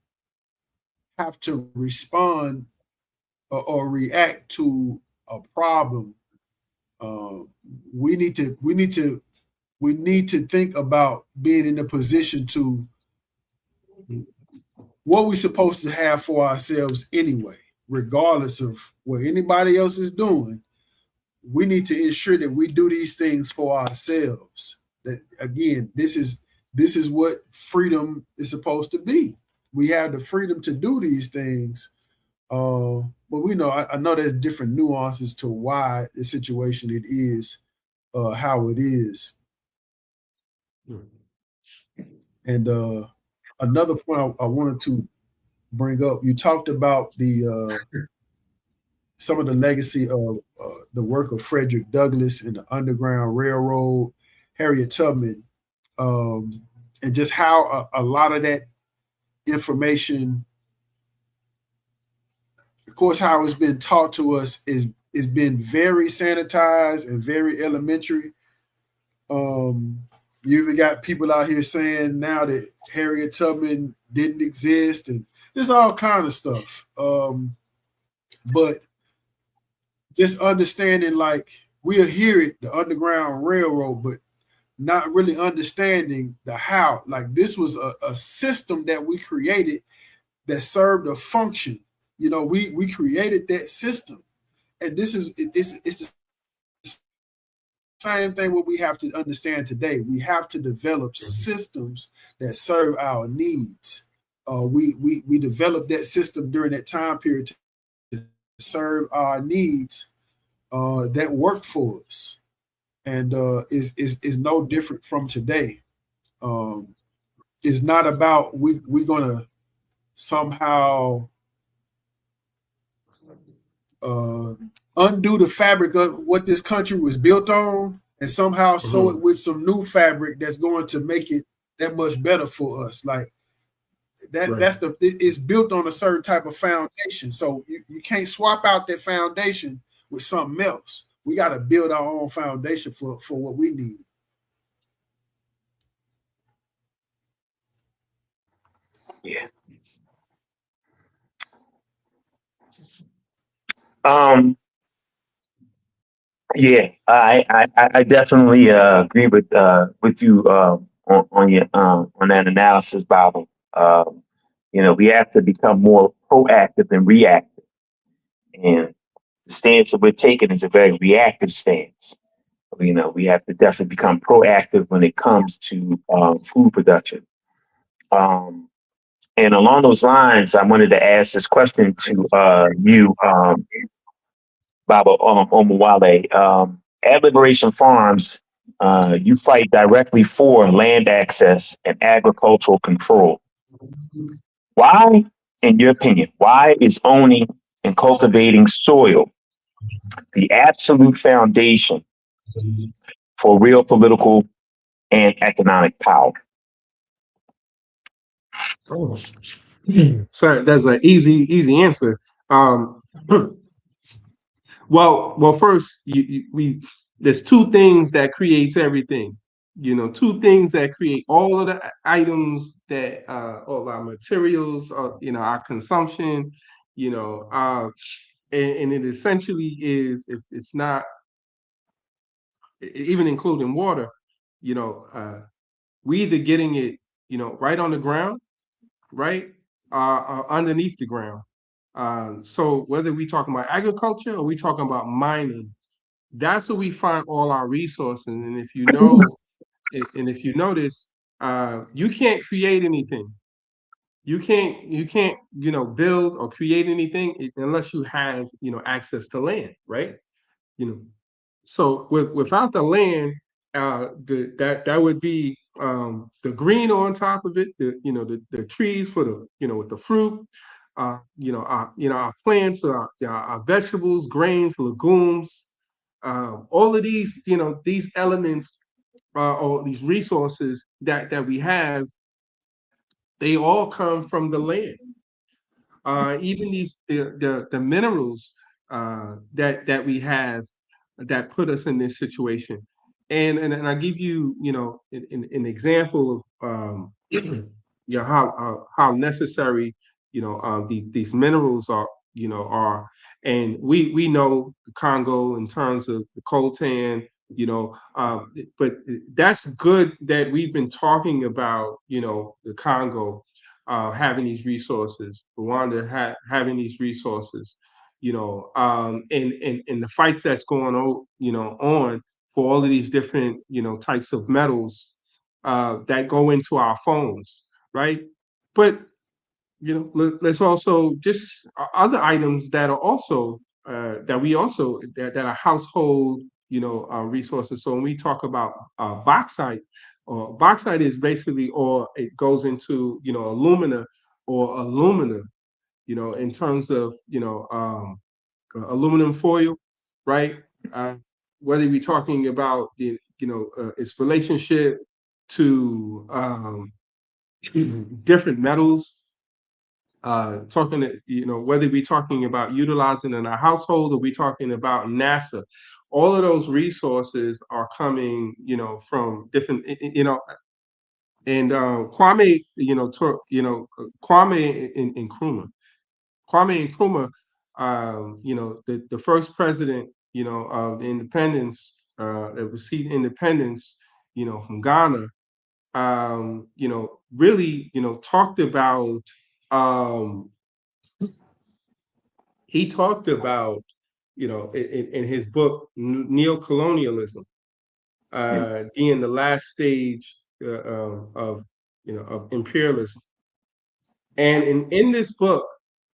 have to respond or react to a problem. We need to think about being in a position to what we're supposed to have for ourselves anyway, regardless of what anybody else is doing. We need to ensure that we do these things for ourselves. That, again, this is this is what freedom is supposed to be. We have the freedom to do these things. But we know, I know there's different nuances to why the situation it is, how it is. And another point I wanted to bring up, you talked about the some of the legacy of the work of Frederick Douglass and the Underground Railroad, Harriet Tubman, and just how a lot of that information, of course, how it's been taught to us is been very sanitized and very elementary. You even got people out here saying now that Harriet Tubman didn't exist, and there's all kind of stuff. But just understanding, like, we'll hear it, the Underground Railroad, but not really understanding the how. Like, this was a system that we created that served a function. You know, we created that system, and this is it's the same thing what we have to understand today. We have to develop systems that serve our needs. We developed that system during that time period to serve our needs, that worked for us, and is no different from today. It's not about we're gonna somehow undo the fabric of what this country was built on and somehow sew it with some new fabric that's going to make it that much better for us. Like that, right. It's built on a certain type of foundation. So you can't swap out that foundation with something else. We got to build our own foundation for what we need. Yeah. Yeah, I definitely agree with you on your on that analysis, Bible. You know, we have to become more proactive than reactive, and the stance that we're taking is a very reactive stance. You know, we have to definitely become proactive when it comes to food production. And along those lines, I wanted to ask this question to you, Baba Omowale. At Liberation Farms, you fight directly for land access and agricultural control. Why, in your opinion, why is owning and cultivating soil the absolute foundation for real political and economic power? Oh, sorry, that's an easy answer. Well, first, there's two things that creates everything. You know, two things that create all of the items that all our materials, you know, our consumption. You know, and it essentially is, if it's not even including water, you know, we either getting it, you know, right on the ground, right, underneath the ground. So whether we talking about agriculture or we talking about mining, that's where we find all our resources. And if you know, and if you notice, you can't create anything. You can't, you know, build or create anything unless you have, you know, access to land, right? You know, so without the land, that would be the green on top of it, you know, the trees for the, you know, with the fruit, you know, our plants, our vegetables, grains, legumes, all of these, you know, these elements, or these resources that we have, they all come from the land. Even the minerals that we have that put us in this situation, and I give you, you know, an example of you know, how necessary, you know, these minerals are, you know, and we know the Congo in terms of the coltan, you know, but that's good that we've been talking about, you know, the Congo having these resources, Rwanda having these resources, you know, and the fights that's going on, you know, on for all of these different, you know, types of metals, that go into our phones, right? But let's also just other items that are also that are household resources. So when we talk about bauxite, bauxite is basically, or it goes into alumina or aluminum, in terms of aluminum foil, right? Uh, whether we're talking about its relationship to different metals, whether we're talking about utilizing in our household or we're talking about NASA, all of those resources are coming, from different, and Kwame, Kwame and Nkrumah. Kwame Nkrumah, the first president, of independence, that received independence, from Ghana, really, talked about, um, he talked about, in his book, Neocolonialism, being the last stage of imperialism. And in this book,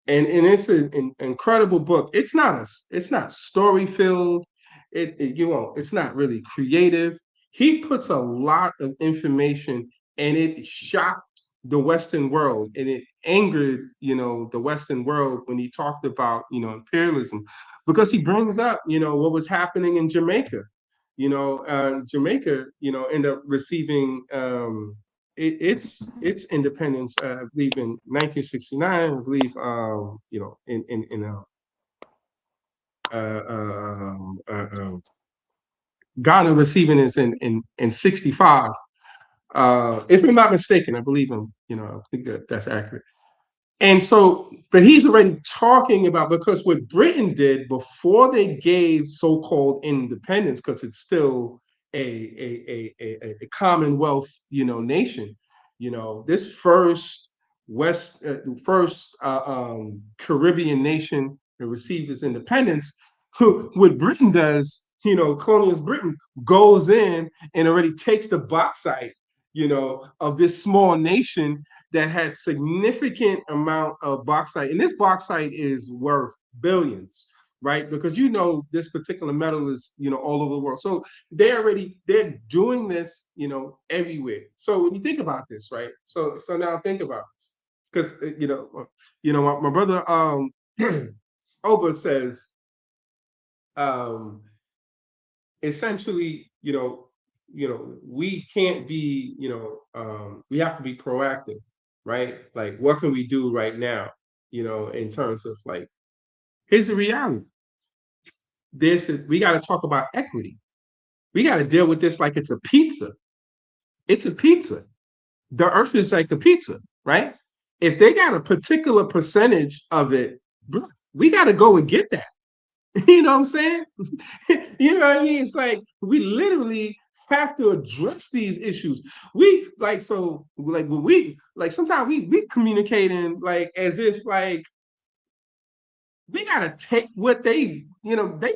and it's an incredible book. It's not story filled. It's not really creative. He puts a lot of information, and it shocked the Western world, and it angered the Western world when he talked about imperialism, because he brings up what was happening in Jamaica. Jamaica ended up receiving its independence, I believe, in 1969. I believe, in Ghana receiving it in 65. If I'm not mistaken, I believe I think that's accurate. And so, but he's already talking about, because what Britain did before they gave so-called independence, because it's still a commonwealth, nation. This first Caribbean nation that received its independence, what Britain does, colonialist Britain goes in and already takes the bauxite, of this small nation that has significant amount of bauxite, and this bauxite is worth billions, right? Because this particular metal is all over the world. So they're doing this everywhere. So when you think about this, right? So now think about this, because my brother Oba says, essentially, we can't be, we have to be proactive, right? Like, what can we do right now, in terms of, like, here's the reality. We got to talk about equity. We got to deal with this like it's a pizza. It's a pizza. The earth is like a pizza, right? If they got a particular percentage of it, we got to go and get that. You know what I'm saying? You know what I mean? It's like we literally have to address these issues. When we like sometimes we communicating like as if like we gotta take what they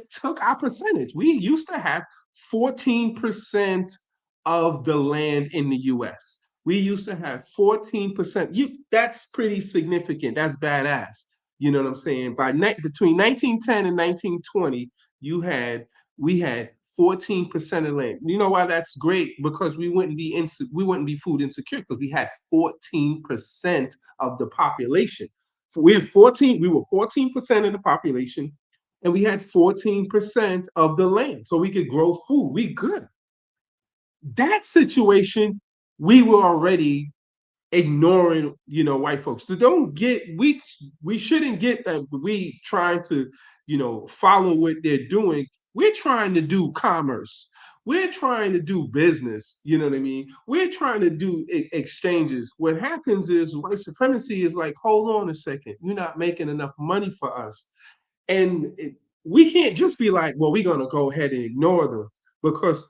took our percentage. We used to have 14% of the land in the US. We used to have 14%. That's pretty significant. That's badass. You know what I'm saying? Between 1910 and 1920, we had 14% of land. You know why that's great? Because we wouldn't be food insecure, because we had 14% of the population. We were 14% of the population, and we had 14% of the land. So we could grow food. We good. That situation, we were already ignoring, white folks. So we shouldn't get that we trying to, follow what they're doing. We're trying to do commerce. We're trying to do business. You know what I mean? We're trying to do exchanges. What happens is white supremacy is like, hold on a second, you're not making enough money for us. And we can't just be like, well, we're going to go ahead and ignore them, because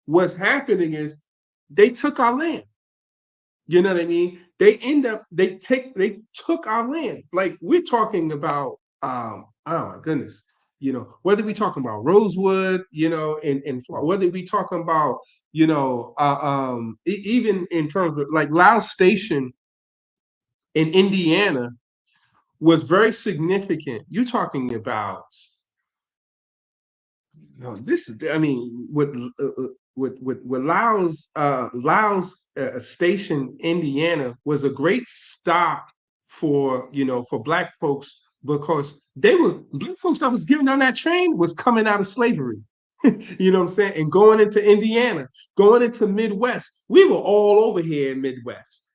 what's happening is they took our land. You know what I mean? They took our land. Like, we're talking about, oh my goodness, You know, whether we talking about Rosewood, you know, and whether we talking about, you know, even in terms of like Laos Station in Indiana was very significant. You're talking about, no, this is, I mean, with Laos Station, Indiana was a great stop for, you know, for Black folks, because Black folks that was getting on that train was coming out of slavery. You know what I'm saying? And going into Indiana, going into Midwest. We were all over here in Midwest.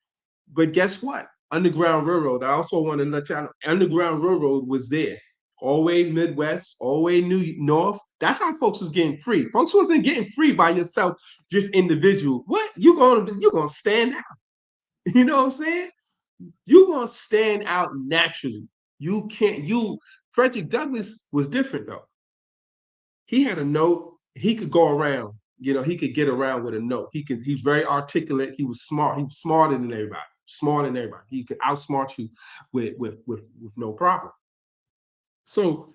But guess what? Underground Railroad. I also want to let y'all know, Underground Railroad was there. All the way Midwest, all the way North. That's how folks was getting free. Folks wasn't getting free by yourself, just individual. What? You're gonna stand out. You know what I'm saying? You're gonna stand out naturally. You can't, Frederick Douglass was different though. He had a note, he could go around, you know, he could get around with a note. He's very articulate, he was smart, he was smarter than everybody, smarter than everybody. He could outsmart you with no problem. So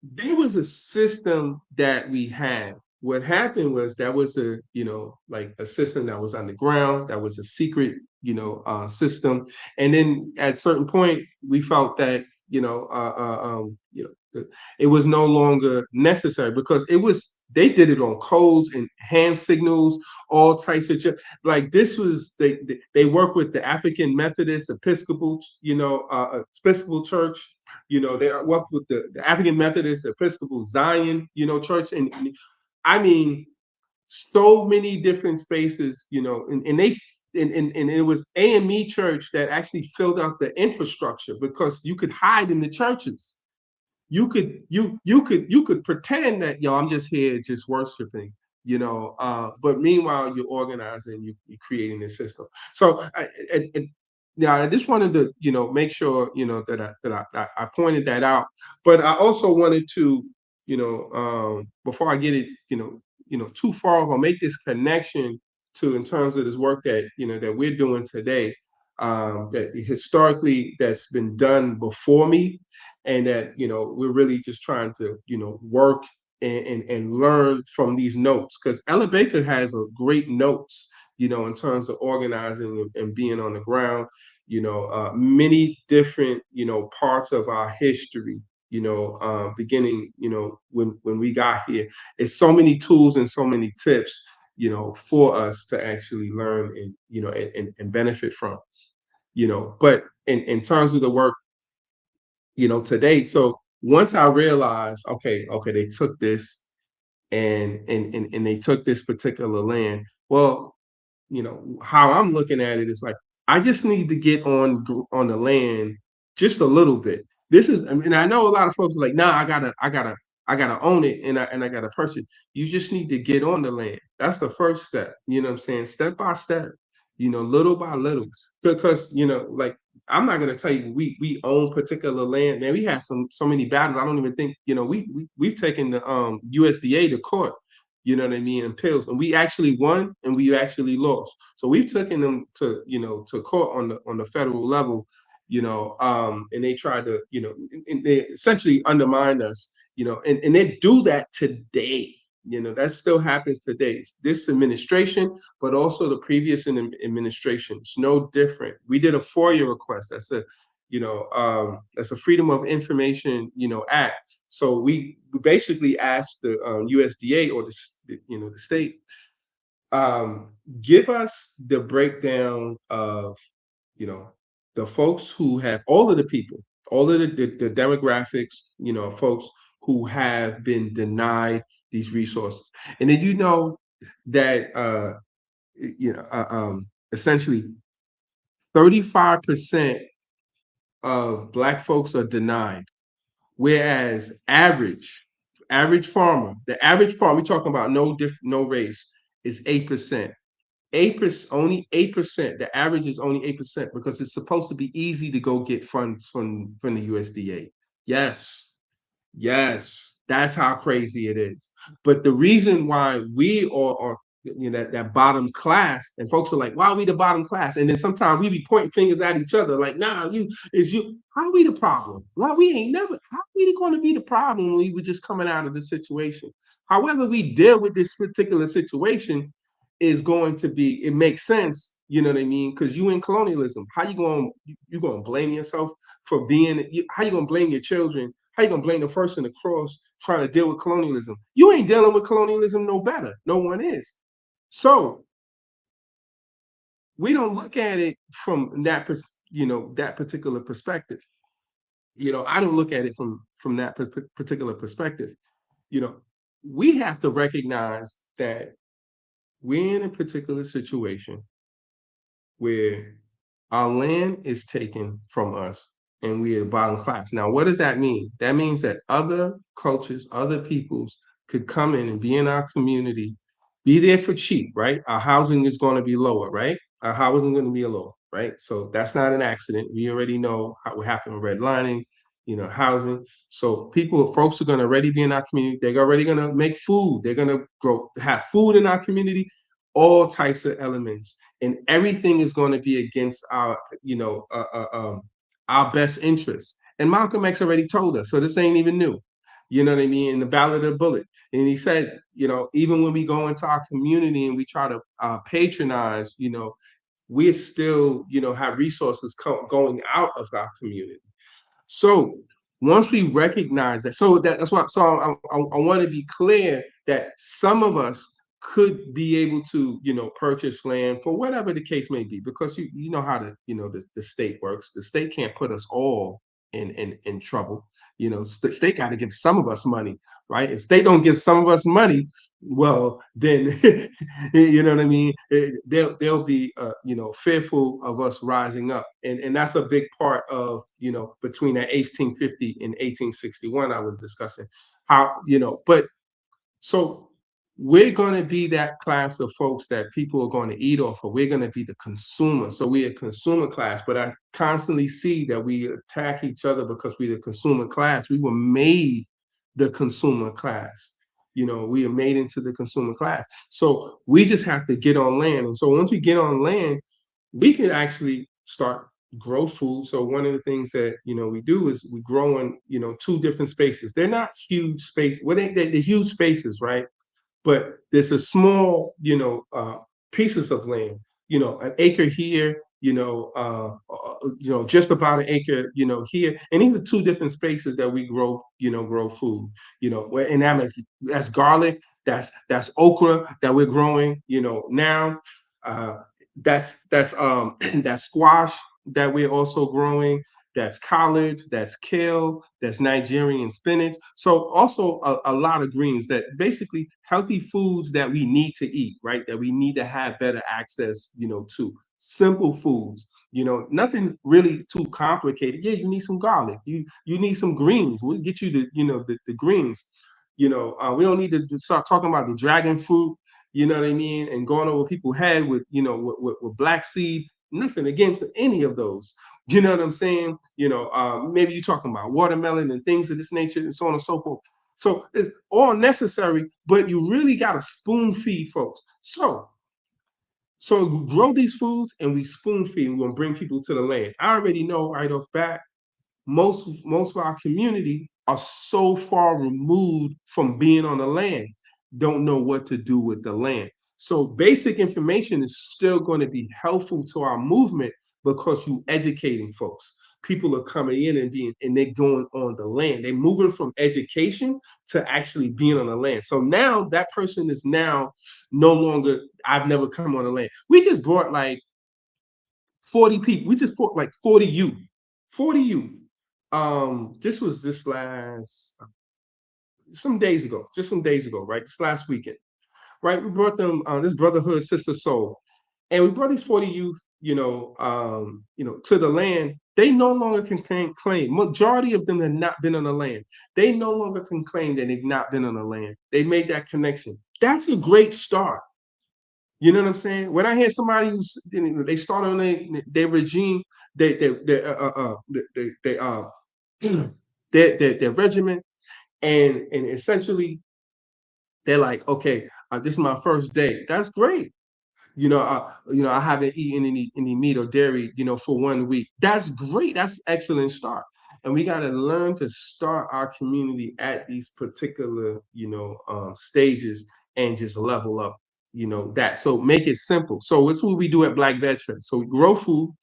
there was a system that we had. What happened was that was a, you know, like a system that was underground, that was a secret, you know, system. And then at a certain point, we felt that, it was no longer necessary, because they did it on codes and hand signals, all types of like this was they work with the African Methodist Episcopal, Episcopal Church. You know, they work with the African Methodist Episcopal Zion, you know, church. And I mean, so many different spaces, you know, and it was AME Church that actually filled out the infrastructure, because you could hide in the churches. You could pretend that, I'm just here just worshiping, but meanwhile you're organizing, you're creating a system. So I just wanted to, make sure, that I pointed that out. But I also wanted to, before I get it, too far, I'll make this connection to, in terms of this work that, that we're doing today, that historically that's been done before me, and that, we're really just trying to, work and learn from these notes, because Ella Baker has a great notes, in terms of organizing and being on the ground, many different, parts of our history, beginning, when we got here. It's so many tools and so many tips, for us to actually learn and, and benefit from, but in terms of the work, today. So once I realized, okay, they took this and they took this particular land. Well, how I'm looking at it is like, I just need to get on the land just a little bit. This is, I mean, I know a lot of folks are like, nah, I gotta own it, and I gotta purchase it. You just need to get on the land. That's the first step. You know what I'm saying? Step by step, little by little. Because, like, I'm not gonna tell you we own particular land. Man, we had so many battles. I don't even think, we've taken the USDA to court, you know what I mean, and pills. And we actually won and we actually lost. So we've taken them to, to court on the federal level, and they tried to, and they essentially undermine us, and they do that today. That still happens today. It's this administration, but also the previous administration. It's no different. We did a FOIA request. That's a Freedom of Information, Act. So we basically asked the USDA, or the state, give us the breakdown of, the folks who have, all of the people, all of the demographics, folks who have been denied these resources. And then, that essentially 35% of Black folks are denied, whereas average farmer, we're talking about no race, is 8%. 8%, only 8%. The average is only 8%, because it's supposed to be easy to go get funds from the USDA. Yes, that's how crazy it is. But the reason why we are that bottom class, and folks are like, why are we the bottom class? And then sometimes we be pointing fingers at each other like, nah, you. How are we the problem? Well, we ain't never. How are we going to be the problem when we were just coming out of the situation? However we deal with this particular situation is going to be, it makes sense, you know what I mean? Because you in colonialism, how you going to blame yourself for being, how you going to blame your children? How you going to blame the person across trying to deal with colonialism? You ain't dealing with colonialism no better. No one is. So we don't look at it from that, that particular perspective. I don't look at it from that particular perspective. We have to recognize that we're in a particular situation where our land is taken from us and we are the bottom class. Now, what does that mean? That means that other cultures, other peoples could come in and be in our community, be there for cheap, right? Our housing is going to be lower, right? Our housing is going to be lower, right? So that's not an accident. We already know what happened with redlining, housing. So folks are going to already be in our community. They're already going to make food. They're going to have food in our community, all types of elements, and everything is going to be against our best interests. And Malcolm X already told us, so this ain't even new. You know what I mean? In the Ballad of the Bullet, and he said, even when we go into our community and we try to patronize, we still, have resources going out of our community. So once we recognize that, that's why. So I want to be clear that some of us could be able to, purchase land for whatever the case may be, because you know how the state works. The state can't put us all in trouble. The state got to give some of us money, right? If state don't give some of us money, well, then you know what I mean. They'll be fearful of us rising up, and that's a big part of between that 1850 and 1861 I was discussing how but so we're going to be that class of folks that people are going to eat off of. We're going to be the consumer. So we're a consumer class, but I constantly see that we attack each other because we're the consumer class. We were made the consumer class. We are made into the consumer class. So we just have to get on land. And so once we get on land, we can actually start grow food. So one of the things that we do is we grow in 2 different spaces. They're not huge space. Well, they're huge spaces, right? But there's a small, pieces of land, an acre here, just about an acre, here. And these are 2 different spaces that we grow food, and that's garlic, that's okra that we're growing, now. That's that's squash that we're also growing. That's collard, that's kale, that's Nigerian spinach. So also a lot of greens, that basically healthy foods that we need to eat, right? That we need to have better access, to simple foods, nothing really too complicated. Yeah, you need some garlic, you need some greens. We'll get you the greens. We don't need to start talking about the dragon fruit, you know what I mean, and going over people's head with with black seed. Nothing against any of those. You know what I'm saying? Maybe you're talking about watermelon and things of this nature and so on and so forth. So it's all necessary, but you really got to spoon feed folks. So we grow these foods and we spoon feed. We're gonna bring people to the land. I already know right off bat, most of our community are so far removed from being on the land, don't know what to do with the land. So basic information is still going to be helpful to our movement because you educating folks. People are coming in and they're going on the land. They're moving from education to actually being on the land. So now that person is now no longer, I've never come on the land. We just brought like 40 people. We just brought like 40 youth. 40 youth. This was just some days ago, right? This last weekend, right? We brought them this Brotherhood Sister Soul, and we brought these 40 youth, to the land. They no longer can claim. Majority of them have not been on the land. They no longer can claim that they've not been on the land. They made that connection. That's a great start. You know what I'm saying? When I hear somebody who's they start on their regime, their regiment, and essentially they're like, okay, This is my first day. That's great. I haven't eaten any meat or dairy, for 1 week. That's great. That's excellent start. And we got to learn to start our community at these particular, stages and just level up, that. So make it simple. So what's what we do at Black Veg Fest. So we grow food,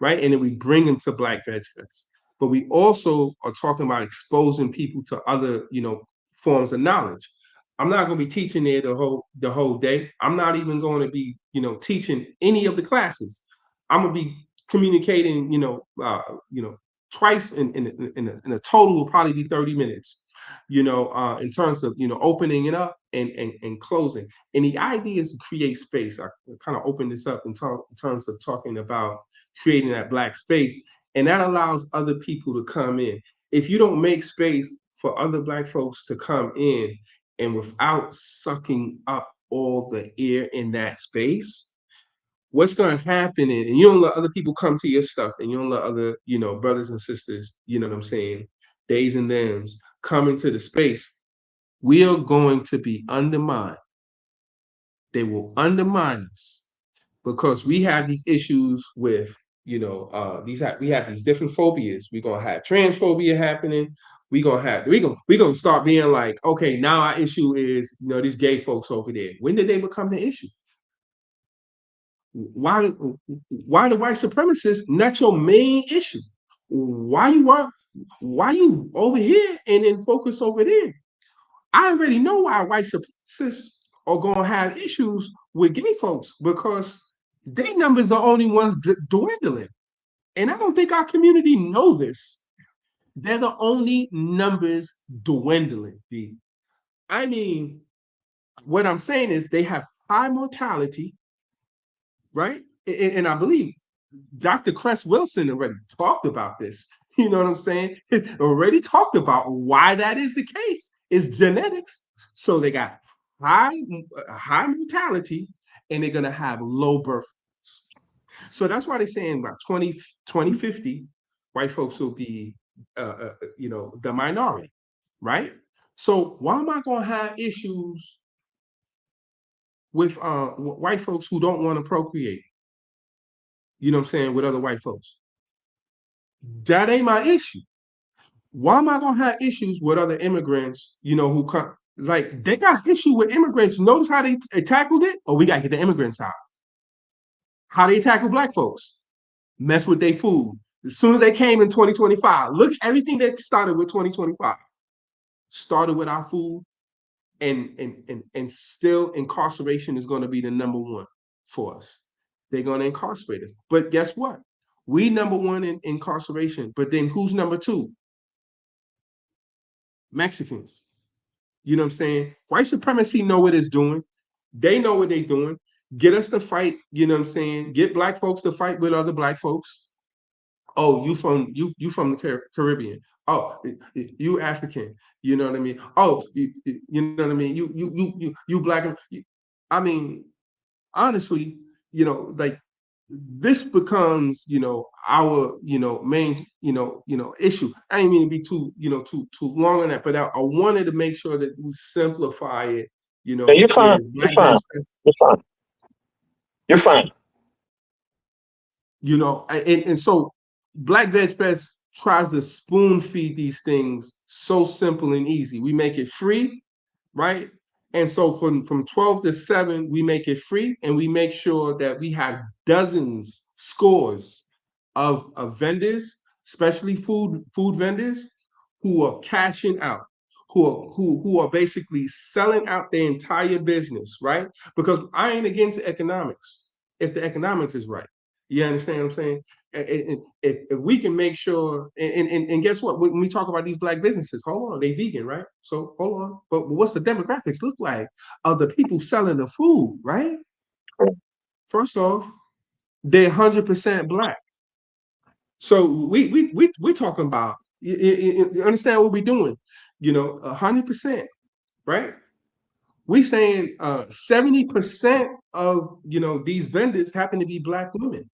right? And then we bring them to Black Veg Fest. But we also are talking about exposing people to other, forms of knowledge. I'm not going to be teaching there the whole day. I'm not even going to be, teaching any of the classes. I'm going to be communicating, twice in a total will probably be 30 minutes, in terms of, opening it up and closing. And the idea is to create space. I kind of open this up in terms of talking about creating that Black space, and that allows other people to come in. If you don't make space for other Black folks to come in, and without sucking up all the air in that space, what's going to happen is, and you don't let other people come to your stuff, and you don't let other, brothers and sisters, you know what I'm saying, days and thems, come into the space, we are going to be undermined. They will undermine us because we have these issues with, we have these different phobias. We're gonna have transphobia happening. We're gonna start being like, okay, now our issue is, these gay folks over there. When did they become the issue? Why the white supremacists not your main issue? Why you over here and then focus over there? I already know why white supremacists are gonna have issues with gay folks, because their numbers are only ones dwindling. And I don't think our community know this. They're the only numbers dwindling. I mean, what I'm saying is they have high mortality, right? And I believe Dr. Cress Wilson already talked about this. You know what I'm saying? Already talked about why that is the case. It's genetics. So they got high mortality, and they're gonna have low birth rates. So that's why they're saying about 2050, white folks will be, the minority, right? So why am I gonna have issues with white folks who don't want to procreate? You know what I'm saying, with other white folks? That ain't my issue. Why am I gonna have issues with other immigrants, who come? Like, they got an issue with immigrants. Notice how they tackled it? Oh, we gotta get the immigrants out. How they tackle Black folks? Mess with their food. As soon as they came in 2025, look, everything that started with 2025 started with our food, and still incarceration is going to be the number one for us. They're going to incarcerate us. But guess what? We number one in incarceration. But then who's number two? Mexicans. You know what I'm saying? White supremacy know what it's doing. They know what they're doing. Get us to fight, you know what I'm saying? Get Black folks to fight with other Black folks. Oh, you from the Caribbean. Oh, you African. You know what I mean? Oh, you know what I mean? You Black. I mean, honestly, like, this becomes, our, main, issue. I didn't mean to be too long on that, but I wanted to make sure that we simplify it. Yeah, you're fine. You're fine. You're fine. You're fine. And so Black Veg Fest tries to spoon feed these things so simple and easy. We make it free, right? And so from 12 to 7, we make it free, and we make sure that we have dozens, scores of vendors, especially food vendors, who are cashing out, who are basically selling out their entire business, right? Because I ain't against economics if the economics is right. You understand what I'm saying? If we can make sure, and guess what? When we talk about these Black businesses, hold on, they vegan, right? So hold on, but what's the demographics look like of the people selling the food, right? First off, they're 100% Black. So we're talking about, you understand what we're doing? 100%, right? We saying 70% of these vendors happen to be Black women.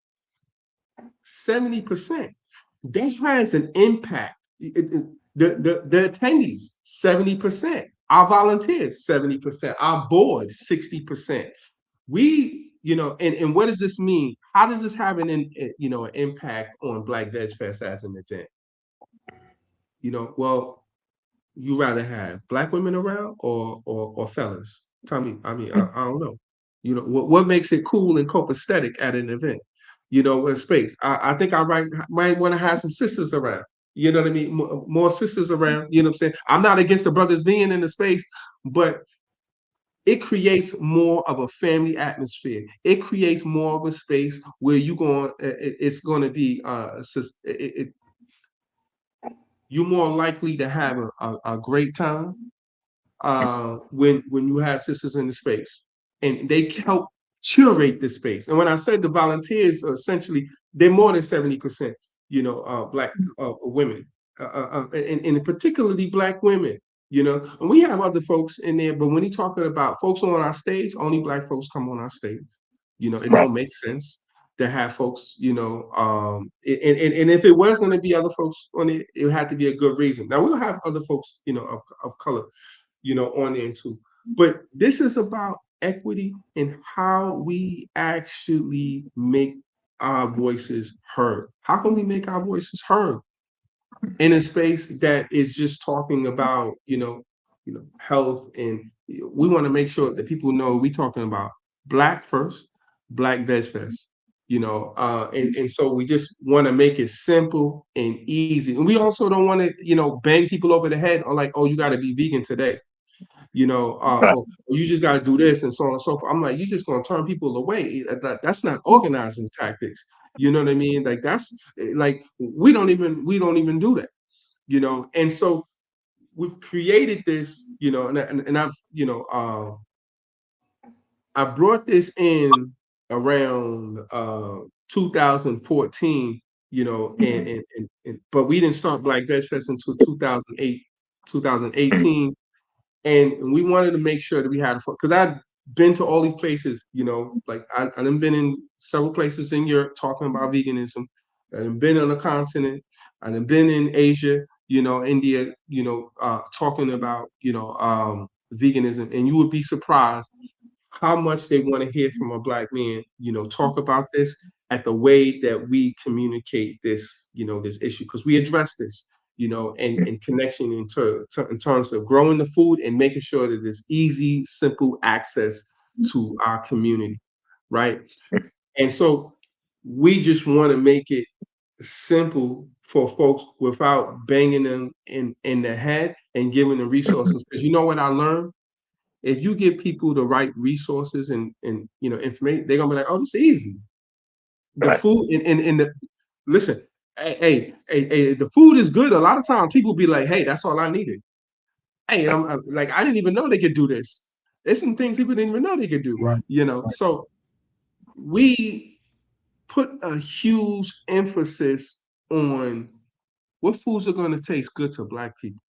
70%. That has an impact. The attendees, 70%. Our volunteers, 70%. Our board, 60%. We, and what does this mean? How does this have an impact on Black Veg Fest as an event? Well, you rather have Black women around or fellas? Tell me. I mean, I don't know. What makes it cool and copacetic at an event? A space. I think I might want to have some sisters around. You know what I mean? More sisters around. You know what I'm saying? I'm not against the brothers being in the space, but it creates more of a family atmosphere. It creates more of a space where it's going to be you're more likely to have a great time when you have sisters in the space, and they help curate the space. And when I said the volunteers, essentially, they're more than 70%, Black women, and particularly Black women. And we have other folks in there, but when you're talking about folks on our stage, only Black folks come on our stage. It don't make sense to have folks, and if it was going to be other folks on it had to be a good reason. Now we'll have other folks, of color, on there too. But this is about equity and how we actually make our voices heard. How can we make our voices heard in a space that is just talking about, health, and we want to make sure that people know we're talking about Black first, Black Veg Fest. And so we just want to make it simple and easy. And we also don't want to, bang people over the head on like, oh, you got to be vegan today. Or you just got to do this and so on and so forth. I'm like, you're just going to turn people away. That's not organizing tactics. You know what I mean? Like that's like we don't even do that. And so we've created this, and I've, I brought this in around 2014, but we didn't start Black Veg Fest until 2008, 2018. And we wanted to make sure that we had fun, because I'd been to all these places, like I've been in several places in Europe talking about veganism. I've been on the continent. I've been in Asia, India, talking about, veganism. And you would be surprised how much they want to hear from a Black man, talk about this at the way that we communicate this, this issue, because we address this, and connection in terms of growing the food and making sure that there's easy, simple access to our community, right? And so we just want to make it simple for folks without banging them in the head and giving them resources. Because you know what I learned? If you give people the right resources and information, they're gonna be like, oh, this is easy. The food and the listen, hey, the food is good. A lot of times people be like, hey, that's all I needed. Hey, I'm like, I didn't even know they could do this. There's some things people didn't even know they could do. Right. So we put a huge emphasis on what foods are going to taste good to Black people.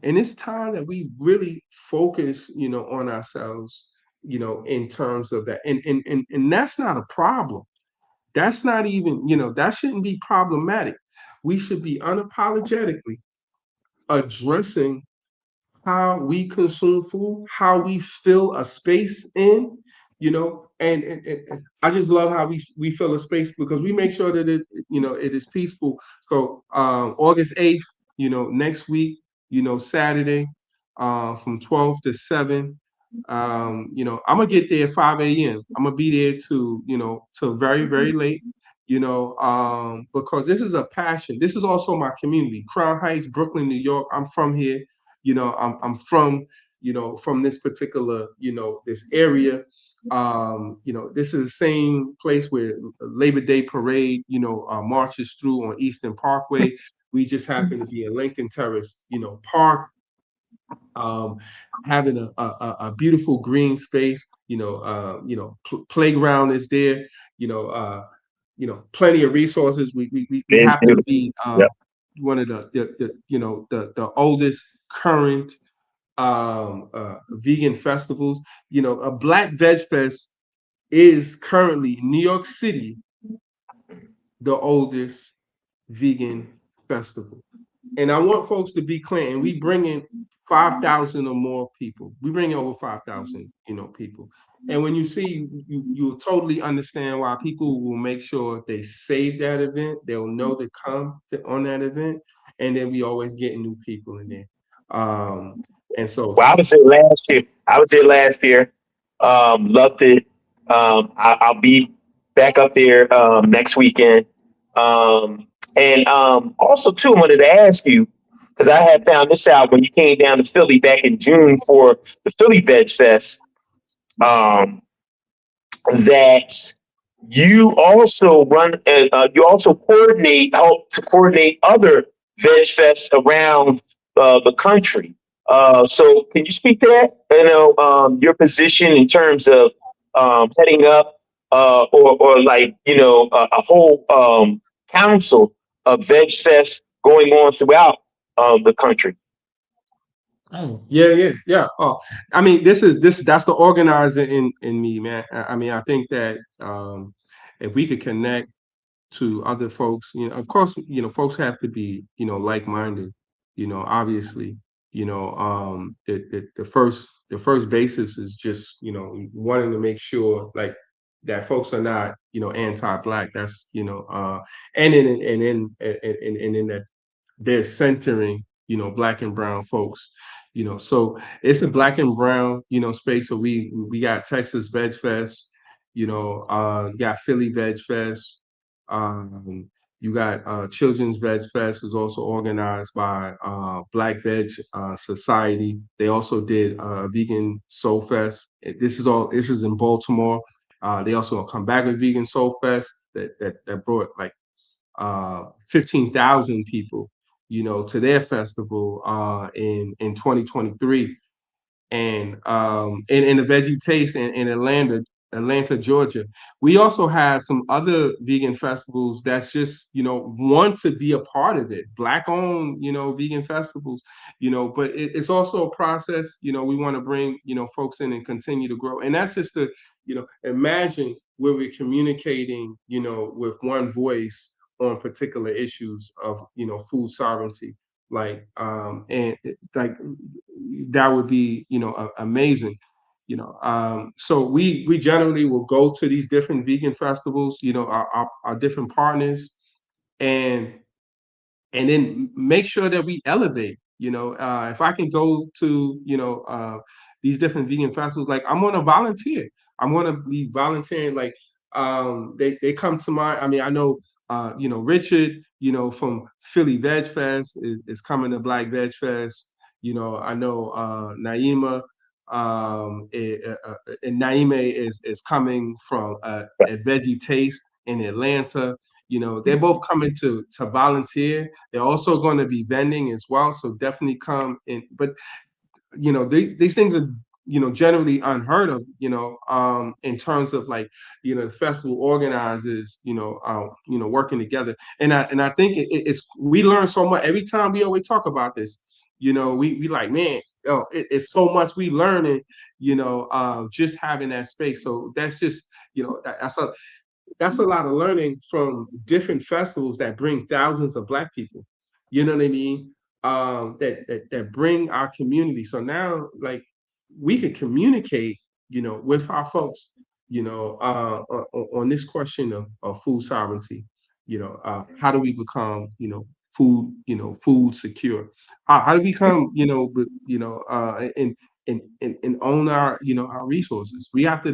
And it's time that we really focus, on ourselves, in terms of that. And that's not a problem. That's not even, that shouldn't be problematic. We should be unapologetically addressing how we consume food, how we fill a space in, and I just love how we fill a space, because we make sure that it is peaceful. So August 8th, next week, Saturday, from 12 to 7. I'm gonna get there at 5 a.m. I'm gonna be there till very, very late, because this is a passion. This is also my community. Crown Heights, Brooklyn, New York. I'm from here. I'm from, from this particular, this area. This is the same place where Labor Day parade, marches through on Eastern Parkway. We just happen to be in Lincoln Terrace, Park, having a beautiful green space. Playground is there. Plenty of resources. We happen to be one of the oldest current vegan festivals. A Black Veg Fest is currently in New York City the oldest vegan festival. and I want folks to be clear, and we bring in 5,000 or more people. We bring in over 5,000, people. And when you see, you'll totally understand why people will make sure they save that event. They'll know to come on that event, and then we always get new people in there. And so, Well, I was there last year. Loved it. I'll be back up there next weekend. And also, too, I wanted to ask you because I had found this out when you came down to Philly back in June for the Philly Veg Fest. Um, that you also help to coordinate other veg fests around the country. So can you speak to that? Your position in terms of heading up or like a whole council of veg fests going on throughout the country. oh, yeah. Oh, I mean, that's the organizer in me, man. I mean, I think that if we could connect to other folks, of course, folks have to be, like-minded, obviously, the first basis is just, wanting to make sure like that folks are not, anti-black. That's, and in that they're centering, black and brown folks. So it's a black and brown, space. So we got Texas Veg Fest, got Philly Veg Fest. You got Children's Veg Fest is also organized by Black Veg Society. They also did Vegan Soul Fest. This is in Baltimore. They also come back with Vegan Soul Fest that brought like 15,000 people, to their festival in 2023, and in the Veggie Taste in Atlanta, Georgia. We also have some other vegan festivals that's just, want to be a part of it. Black owned, vegan festivals, but it's also a process, we want to bring, folks in and continue to grow. And that's just imagine where we're communicating, with one voice on particular issues of, food sovereignty. And like that would be, amazing. So we generally will go to these different vegan festivals, our different partners, and then make sure that we elevate. If I can go to these different vegan festivals, like I'm going to volunteer. I'm going to be volunteering. Like they come to mind. I mean, I know Richard, from Philly Veg Fest is coming to Black Veg Fest. I know Naima. And Naime is coming from a Veggie Taste in Atlanta. They're both coming to volunteer. They're also going to be vending as well, so definitely come in. But these things are generally unheard of, in terms of like the festival organizers, working together. And I think it's we learn so much every time. We always talk about this. We like, man, it's so much we learning, just having that space. So that's just, that's a lot of learning from different festivals that bring thousands of Black people. You know what I mean? That bring our community. So now, like, we could communicate, with our folks, on this question of food sovereignty. How do we become, food secure? How do we become, and own our, our resources? We have to,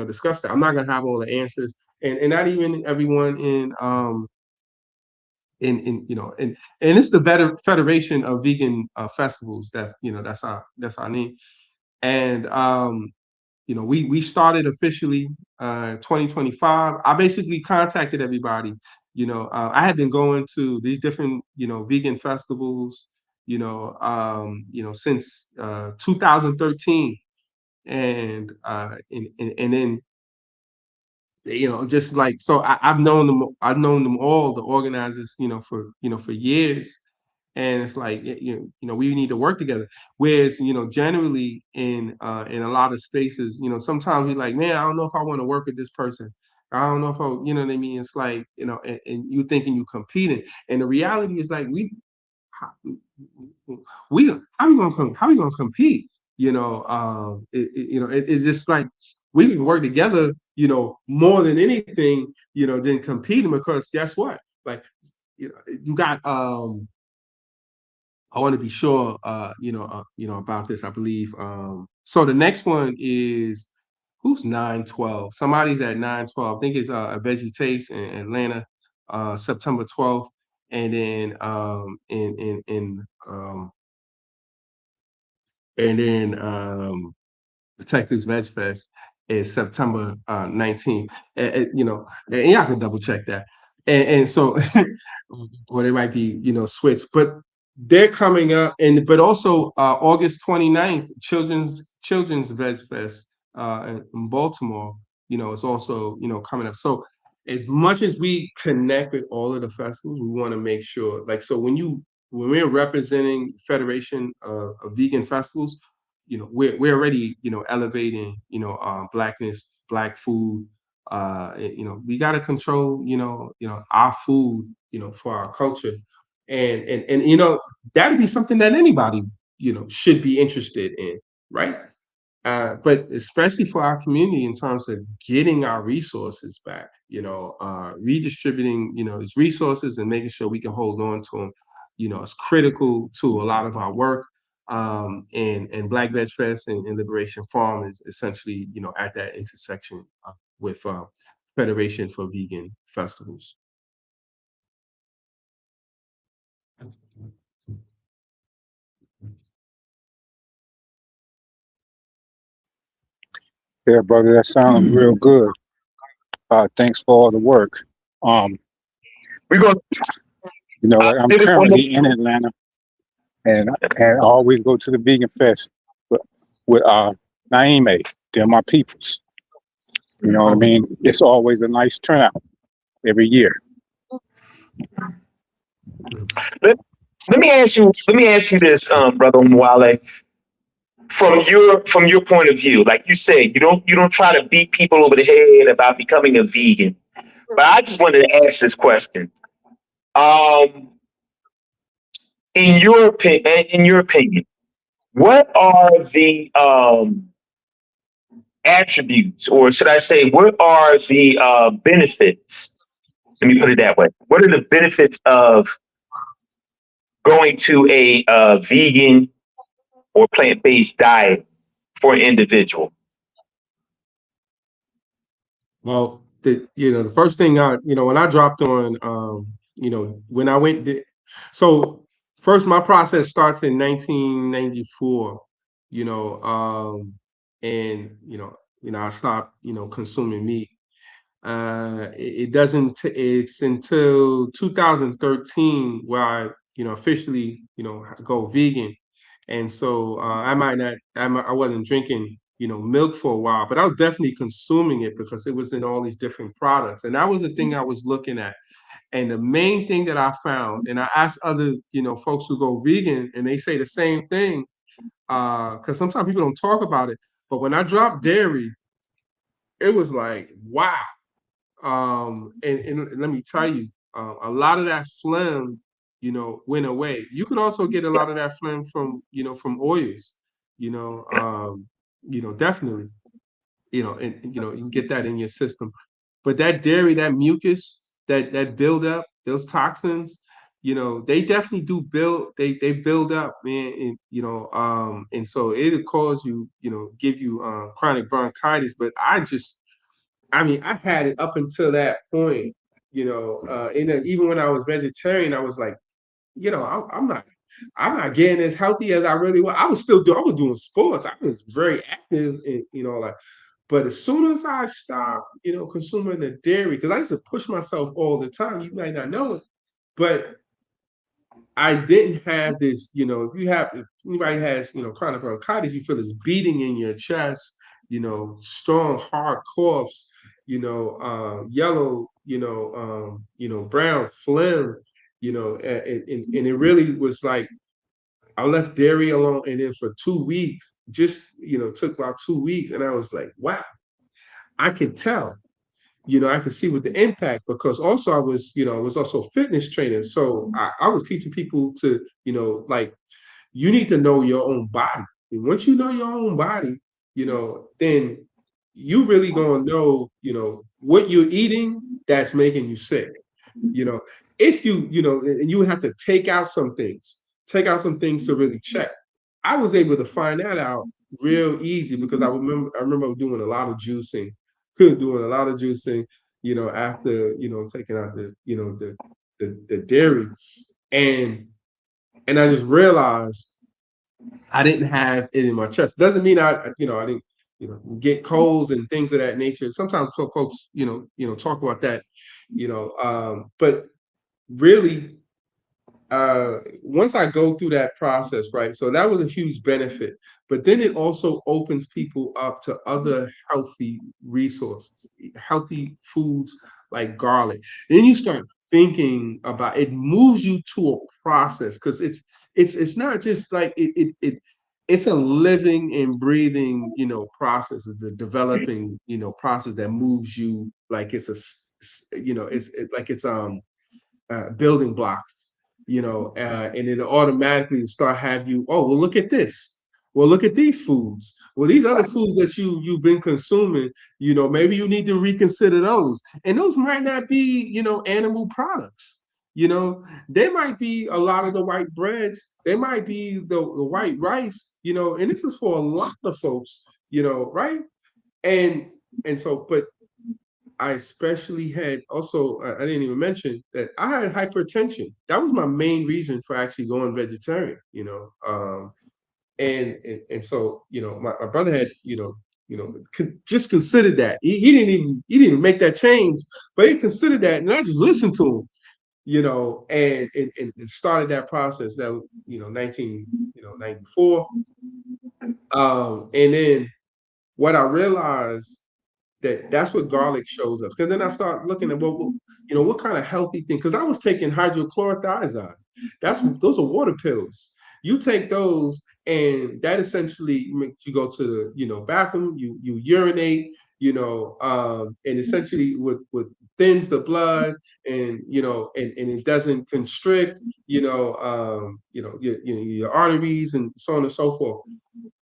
discuss that. I'm not gonna have all the answers, and not even everyone and it's the Federation of Vegan Festivals that that's our name. And we started officially 2025. I basically contacted everybody. I had been going to these different vegan festivals since 2013, and then just like, so I've known them all, the organizers, for years. And it's like, we need to work together. Whereas, generally in a lot of spaces, sometimes we're like, man, I don't know if I want to work with this person. I don't know if I, you know what I mean? It's like, and you thinking you competing. And the reality is like, how we gonna compete? It's just like we can work together, more than anything, than competing, because guess what? Like, you got I want to be sure, about this. I believe. So the next one is who's 9/12. Somebody's at 9/12. I think it's a Veggie Taste in Atlanta, September 12th, and then the Texas Veg Fest is September 19th. And y'all can double check that. And so, or they might be, switched, but they're coming up. And but also August 29th, Children's Veg Fest in Baltimore, is also, coming up. So as much as we connect with all of the festivals, we want to make sure, like, so when we're representing Federation of Vegan Festivals, we're already, elevating, blackness, black food. We got to control, our food, for our culture, and that'd be something that anybody, should be interested in, right? But especially for our community, in terms of getting our resources back, redistributing, these resources and making sure we can hold on to them, is critical to a lot of our work. And Black Veg Fest and Liberation Farm is essentially, at that intersection with Federation for Vegan Festivals. Yeah, brother, that sounds real good. Thanks for all the work. We're going I'm currently in Atlanta, and I always go to the Vegan Fest with Naime. They're my peoples. You know what I mean? It's always a nice turnout every year. Let me ask you this, Brother Omowale. From your point of view, like you said, you don't try to beat people over the head about becoming a vegan. But I just wanted to ask this question. In your opinion, what are the attributes, or should I say, what are the benefits? Let me put it that way. What are the benefits of going to a vegan or plant-based diet for an individual? Well, the first thing when I dropped on, when I went, so first my process starts in 1994, and I stopped, consuming meat. It doesn't. It's until 2013 where I, officially, go vegan, and so I wasn't drinking, milk for a while, but I was definitely consuming it because it was in all these different products, and that was the thing I was looking at. And the main thing that I found, and I asked other, folks who go vegan, and they say the same thing, because sometimes people don't talk about it, but when I dropped dairy, it was like, wow. And let me tell you, a lot of that phlegm, went away. You could also get a lot of that phlegm from oils, definitely, and you can get that in your system. But that dairy, that mucus, that build up, those toxins, they definitely do they build up, man, and so it'll cause you, give you chronic bronchitis. But I had it up until that point, and then even when I was vegetarian, I was like, I'm not getting as healthy as I really was. I was doing sports. I was very active, and like, but as soon as I stopped, consuming the dairy, because I used to push myself all the time. You might not know it, but I didn't have this, if anybody has, chronic bronchitis, you feel this beating in your chest, strong, hard coughs, yellow, brown phlegm, and it really was like I left dairy alone, and then for 2 weeks, just took about 2 weeks, and I was like, wow, I could tell. I could see with the impact, because also I was, I was also a fitness trainer. So I was teaching people to, like, you need to know your own body. And once you know your own body, then you really gonna know, what you're eating that's making you sick. You know, if and you would have to take out some things to really check. I was able to find that out real easy because I remember doing a lot of juicing, doing a lot of juicing, after, taking out the dairy. And I just realized I didn't have it in my chest. Doesn't mean I didn't, get colds and things of that nature. Sometimes folks, talk about that, but really, once I go through that process, right? So that was a huge benefit. But then it also opens people up to other healthy resources, healthy foods like garlic. Then you start thinking about it, moves you to a process, because it's not just like it's a living and breathing, process. It's a developing, process that moves you like it's like it's building blocks, and it automatically start have you, oh, well, look at this. Well, look at these foods. Well, these other foods that you've been consuming, maybe you need to reconsider those. And those might not be, animal products. There might be a lot of the white breads. There might be the white rice, and this is for a lot of folks, right? And so, but I especially had also, I didn't even mention that I had hypertension. That was my main reason for actually going vegetarian, and so, my brother had, just considered that. He didn't make that change, but he considered that, and I just listened to him, and started that process. That was, 1994. And then what I realized, that's what garlic shows up. Because then I start looking at, well, what kind of healthy thing? Because I was taking hydrochlorothiazide. Those are water pills. You take those, and that essentially makes you go to the, bathroom. You urinate, and essentially with thins the blood, and and it doesn't constrict, your arteries and so on and so forth.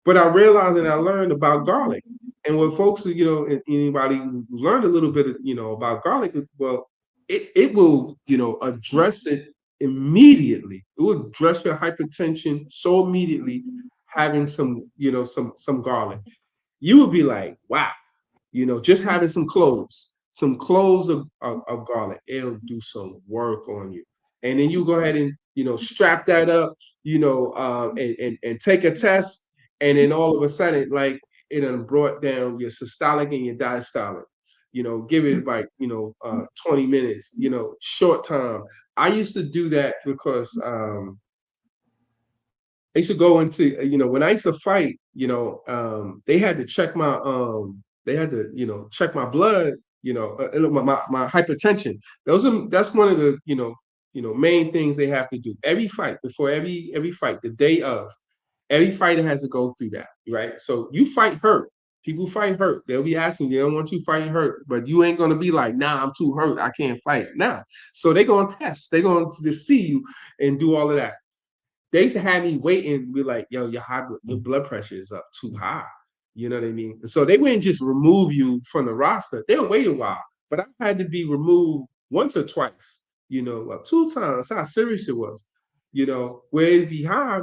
But I realized and I learned about garlic. And when folks, anybody who learned a little bit, about garlic, well, it will, address it immediately. It will address your hypertension so immediately, having some, some garlic. You would be like, wow, just having some cloves of garlic, it'll do some work on you. And then you go ahead and, strap that up, and take a test. And then all of a sudden, like, it done brought down your systolic and your diastolic. Give it like, 20 minutes, short time. I used to do that because I used to go into, when I used to fight, they had to check check my blood, my hypertension. That's one of the, main things they have to do. Every fight, before every fight, the day of, every fighter has to go through that, right? So you fight hurt. People fight hurt. They'll be asking, they don't want you fighting hurt, but you ain't gonna be like, nah, I'm too hurt, I can't fight. Nah. So they're gonna test, they're gonna just see you and do all of that. They used to have me waiting, be like, yo, your blood pressure is up too high. You know what I mean? So they wouldn't just remove you from the roster. They'll wait a while. But I had to be removed once or twice, well, 2 times. That's how serious it was, where it'd be high.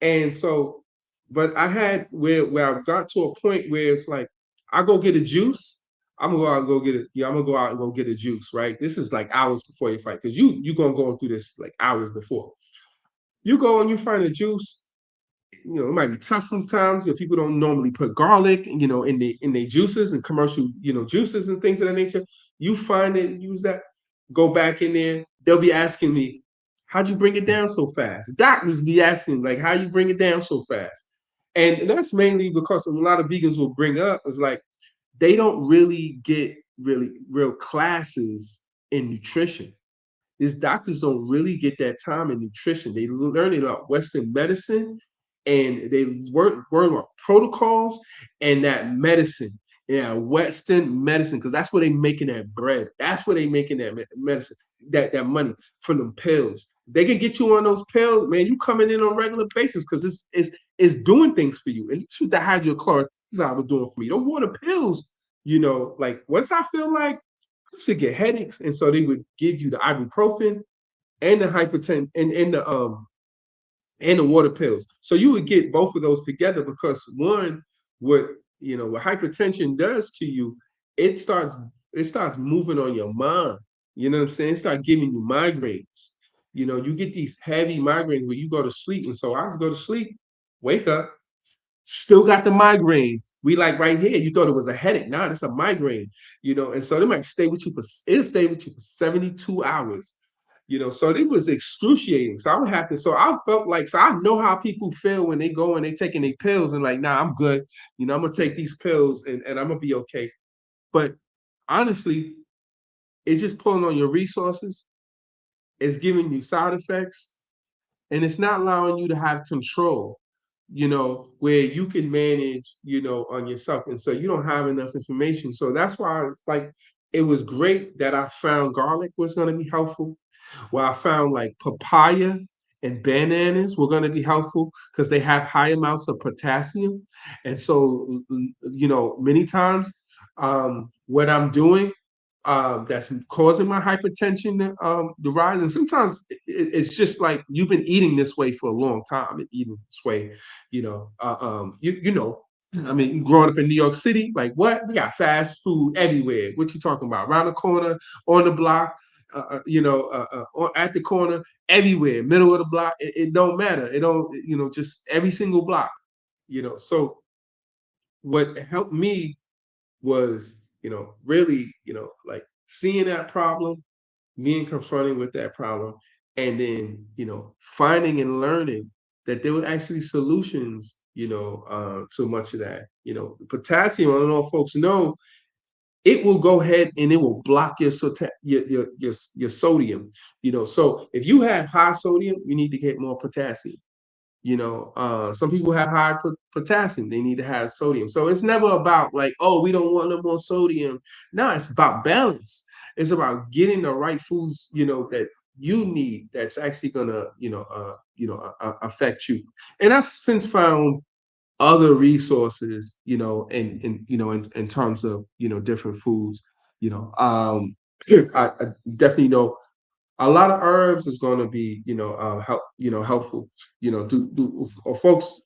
And so, but I had where I got to a point where it's like, I go get a juice. I'm gonna go out and go get it. Yeah, I'm gonna go out and go get a juice, right? This is like hours before you fight, because you gonna go through this like hours before. You go and you find a juice, it might be tough sometimes. People don't normally put garlic, in their juices and commercial, juices and things of that nature. You find it and use that. Go back in there. They'll be asking me, how'd you bring it down so fast? Doctors be asking, like, how you bring it down so fast? And that's mainly because a lot of vegans will bring up is like, they don't really get really real classes in nutrition. These doctors don't really get that time in nutrition. They learn about Western medicine, and they work on protocols and that medicine. Yeah, Western medicine, because that's where they making that bread. That's where they making that medicine, that money from them pills. They can get you on those pills, man. You coming in on a regular basis because it's doing things for you. And it's what the hydrochloric was doing for me. The water pills, like once I feel like I should get headaches, and so they would give you the ibuprofen and the hypertension and the water pills. So you would get both of those together because one, what hypertension does to you, it starts it starts moving on your mind. You know what I'm saying? It starts giving you migraines. You get these heavy migraines where you go to sleep. And so I just go to sleep, wake up, still got the migraine. We like right here, you thought it was a headache. Now it's a migraine, and so they might it'll stay with you for 72 hours. So it was excruciating. So I felt like, so I know how people feel when they go and they taking their pills and like, nah, I'm good. I'm gonna take these pills and I'm gonna be okay. But honestly, it's just pulling on your resources. It's giving you side effects, and it's not allowing you to have control, where you can manage, on yourself. And so you don't have enough information. So that's why it's like, it was great that I found garlic was going to be helpful. Well, I found like papaya and bananas were going to be helpful because they have high amounts of potassium. And so, many times, what I'm doing, that's causing my hypertension to rise. And sometimes it's just like you've been eating this way for a long time and eating this way, I mean, growing up in New York City, like what? We got fast food everywhere. What you talking about? Around the corner, on the block, at the corner, everywhere, middle of the block. It don't matter. It don't, just every single block, So what helped me was, really, like seeing that problem, me and confronting with that problem, and then, finding and learning that there were actually solutions, to much of that. Potassium, I don't know if folks know, it will go ahead and it will block your sodium. So if you have high sodium, you need to get more potassium. Some people have high potassium, they need to have sodium. So it's never about like, oh, we don't want no more sodium. No, it's about balance. It's about getting the right foods, that you need, that's actually gonna, affect you. And I've since found other resources, in terms of, different foods. I definitely know a lot of herbs is going to be, helpful. Are folks,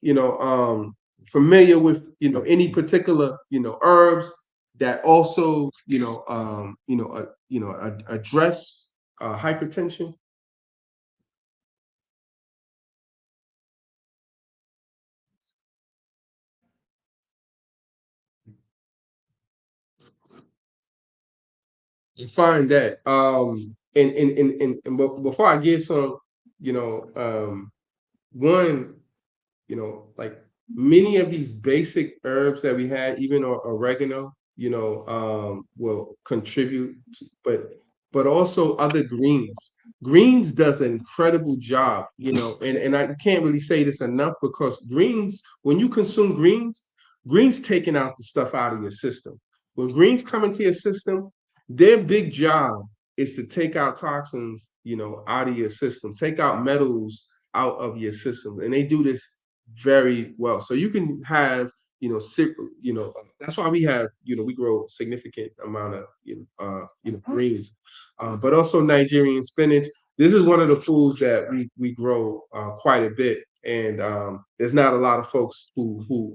familiar with, any particular, herbs that also, address hypertension? You find that, before I get some, you know, one, like many of these basic herbs that we had, even oregano, will contribute, but also other greens. Greens does an incredible job, and I can't really say this enough because greens, when you consume greens, greens taking out the stuff out of your system. When greens come into your system, their big job is to take out toxins, out of your system, take out metals out of your system, and they do this very well. So you can have, that's why we have, we grow significant amount of, greens, but also Nigerian spinach. This is one of the foods that we grow quite a bit, and there's not a lot of folks who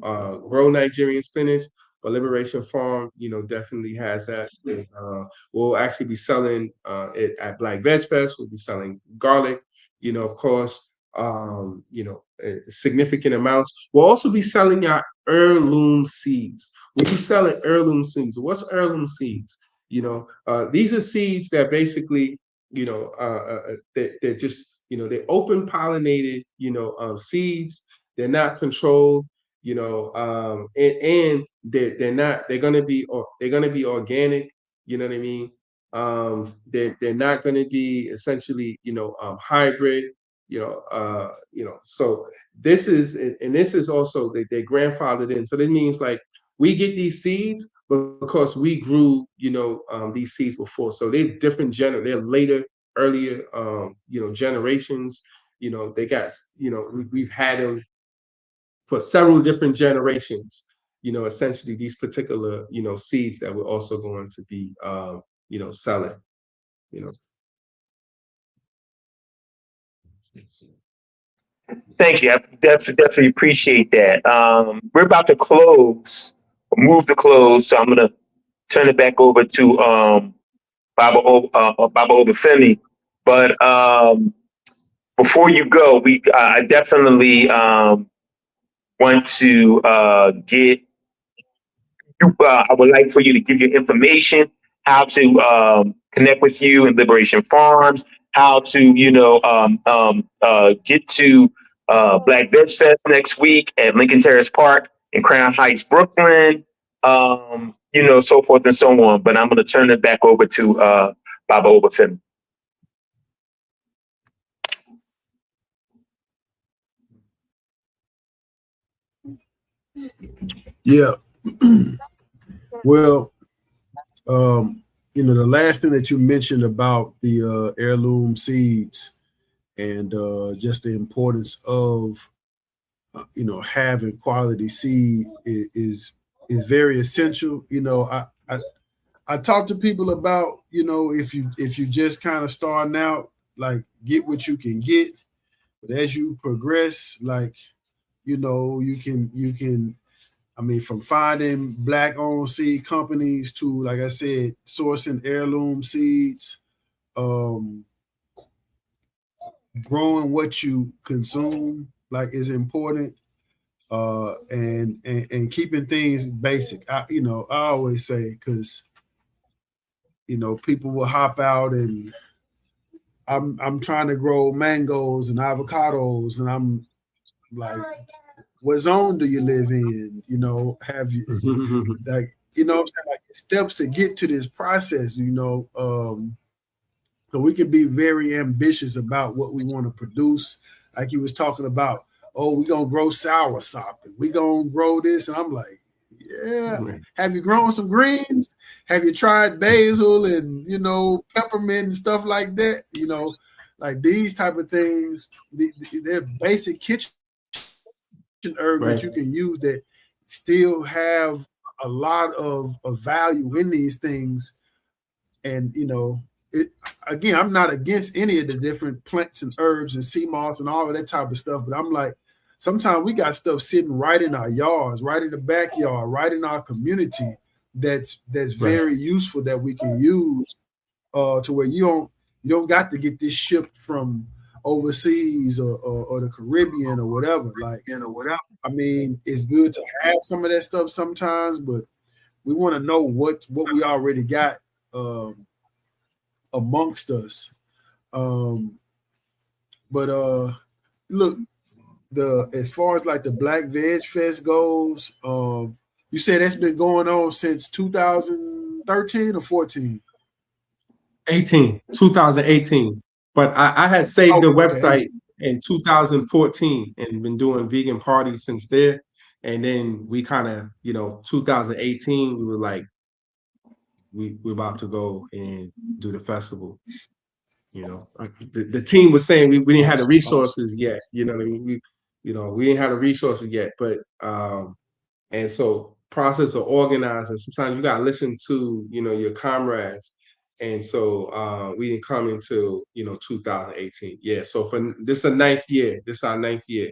grow Nigerian spinach. But Liberation Farm, definitely has that. We'll actually be selling it at Black Veg Fest. We'll be selling garlic, of course, significant amounts. We'll also be selling our heirloom seeds. We'll be selling heirloom seeds. What's heirloom seeds? These are seeds that basically, they're just, they're open pollinated, seeds. They're not controlled, and they're gonna be organic. You know what I mean? They're not gonna be essentially, hybrid. So this is, and this is also, they're grandfathered in. So that means like we get these seeds, but because we grew, these seeds before, so they're different they're later, earlier, generations. They got, we've had them for several different generations. Essentially these particular, seeds that we're also going to be, selling. You know. Thank you. I definitely appreciate that. We're about to move to close. So I'm going to turn it back over to Baba Obafemi. But before you go, I definitely want to get you. I would like for you to give your information, how to connect with you in Liberation Farms, how to get to Black Veg Fest next week at Lincoln Terrace Park in Crown Heights, Brooklyn. So forth and so on. But I'm going to turn it back over to Baba Obafemi. Yeah. Well, the last thing that you mentioned about the heirloom seeds and just the importance of having quality seed is very essential. I talk to people about, if you just kind of starting out, like, get what you can get, but as you progress, like, you can from finding Black-owned seed companies to, like I said, sourcing heirloom seeds, growing what you consume, like, is important, and keeping things basic. I always say, because people will hop out and I'm trying to grow mangoes and avocados, and I'm like, what zone do you live in? Have you like, what I'm saying, like, steps to get to this process, so we can be very ambitious about what we want to produce. Like you was talking about, oh, we're gonna grow soursop and we gonna grow this. And I'm like, yeah. Have you grown some greens? Have you tried basil and peppermint and stuff like that? Like these type of things, they're basic kitchen herbs that you can use that still have a lot of value in these things. And again, I'm not against any of the different plants and herbs and sea moss and all of that type of stuff, but I'm like, sometimes we got stuff sitting right in our yards, right in the backyard, right in our community that's very useful, that we can use to where you don't got to get this shipped from overseas or the Caribbean or whatever. Like, it's good to have some of that stuff sometimes, but we want to know what we already got amongst us. But look, as far as like the Black Veg Fest goes, you said that's been going on since 2013 or 14? 2018. But I had saved the website 18. in 2014 and been doing vegan parties since there. And then we kind of, 2018, we were like, we're about to go and do the festival. The team was saying we didn't have the resources yet. What I mean? We didn't have the resources yet, but and so process of organizing. Sometimes you gotta listen to your comrades, and so we didn't come until 2018. Yeah, so for this is a ninth year. This is our ninth year.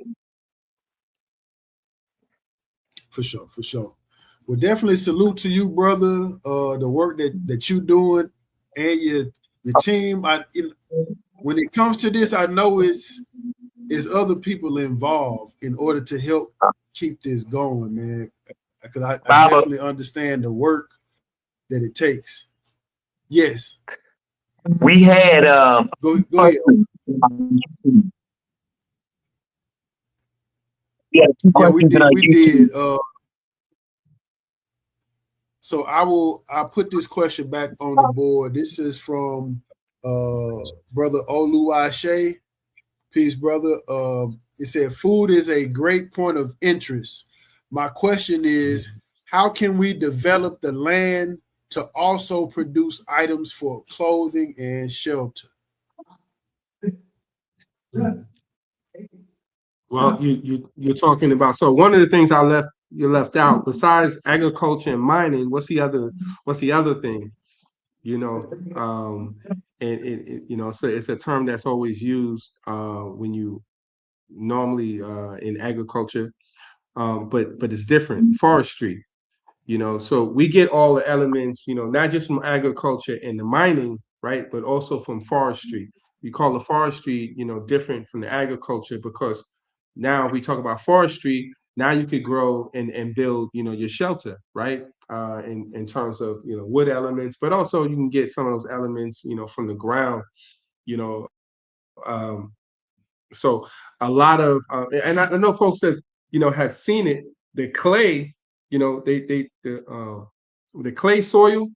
For sure. Well, definitely salute to you, brother. The work that you doing and your team. When it comes to this, I know it's other people involved in order to help keep this going, man. Because I definitely understand the work that it takes. Yes. We had go ahead. Yeah, we did. So I'll put this question back on the board. This is from Brotha Oluwaseyi. Peace, brother. It said, food is a great point of interest. My question is, how can we develop the land to also produce items for clothing and shelter? Well, you're talking about, so one of the things you left out besides agriculture and mining. What's the other thing? You know, and so it's a term that's always used when you normally in agriculture, but it's different. Forestry. So we get all the elements, not just from agriculture and the mining, right, but also from forestry. We call the forestry, different from the agriculture, because now we talk about forestry. Now you could grow and build, your shelter, right? In terms of, wood elements, but also you can get some of those elements, from the ground, you know. So a lot of, and I know folks that, have seen it, the clay, the clay soil,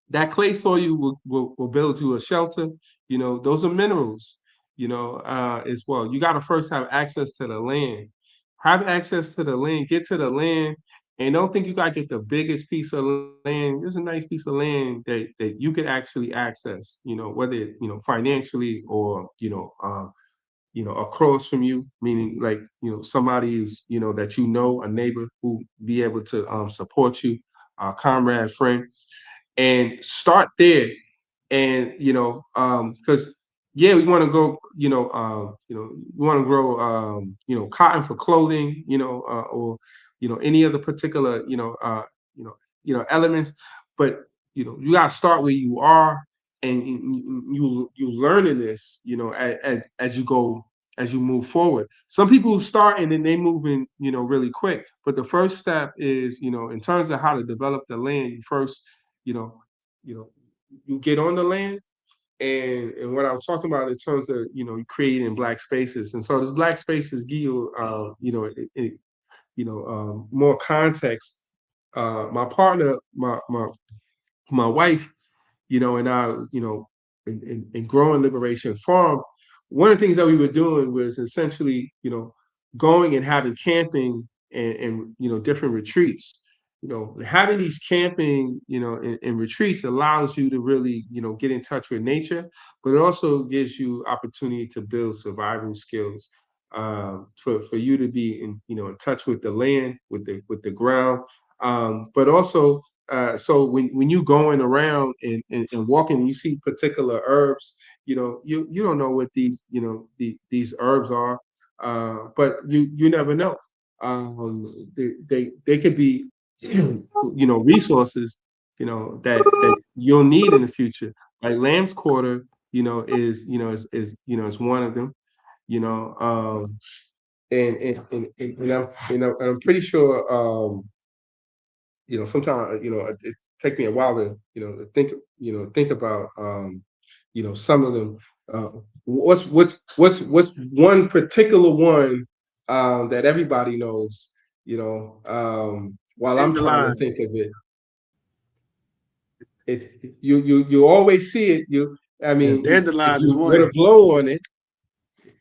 that clay soil will build you a shelter. Those are minerals, as well. You got to first have access to the land. Have access to the land, get to the land, and don't think you got to get the biggest piece of land. There's a nice piece of land that you could actually access, whether, financially or, across from you, meaning like, somebody is, that a neighbor who be able to support you, a comrade, friend, and start there. And because yeah, we want to go, we want to grow, cotton for clothing, or any other particular, elements, but you got to start where you are, and you learning this, as you go, as you move forward. Some people start and then they move in, really quick. But the first step is, in terms of how to develop the land, you first, you know, you know, you get on the land, and what I was talking about in terms of, creating black spaces. And so those black spaces give you, more context. My partner, my wife, and I, in growing Liberation Farm, one of the things that we were doing was essentially, going and having camping and different retreats. Having these camping, and retreats allows you to really, get in touch with nature, but it also gives you opportunity to build surviving skills, for you to be in touch with the land, with the ground, but also, so when you going around and walking and you see particular herbs, you don't know what these, these herbs are, but you never know. They could be, resources, that you'll need in the future. Like lamb's quarter, is one of them, you know, and I'm pretty sure, sometimes, it take me a while to, to think about, some of them. What's one particular one, that everybody knows, while I'm trying to Dandelion. think of it. You always see it. I Yeah, mean, if dandelion is you were to one. blow on it,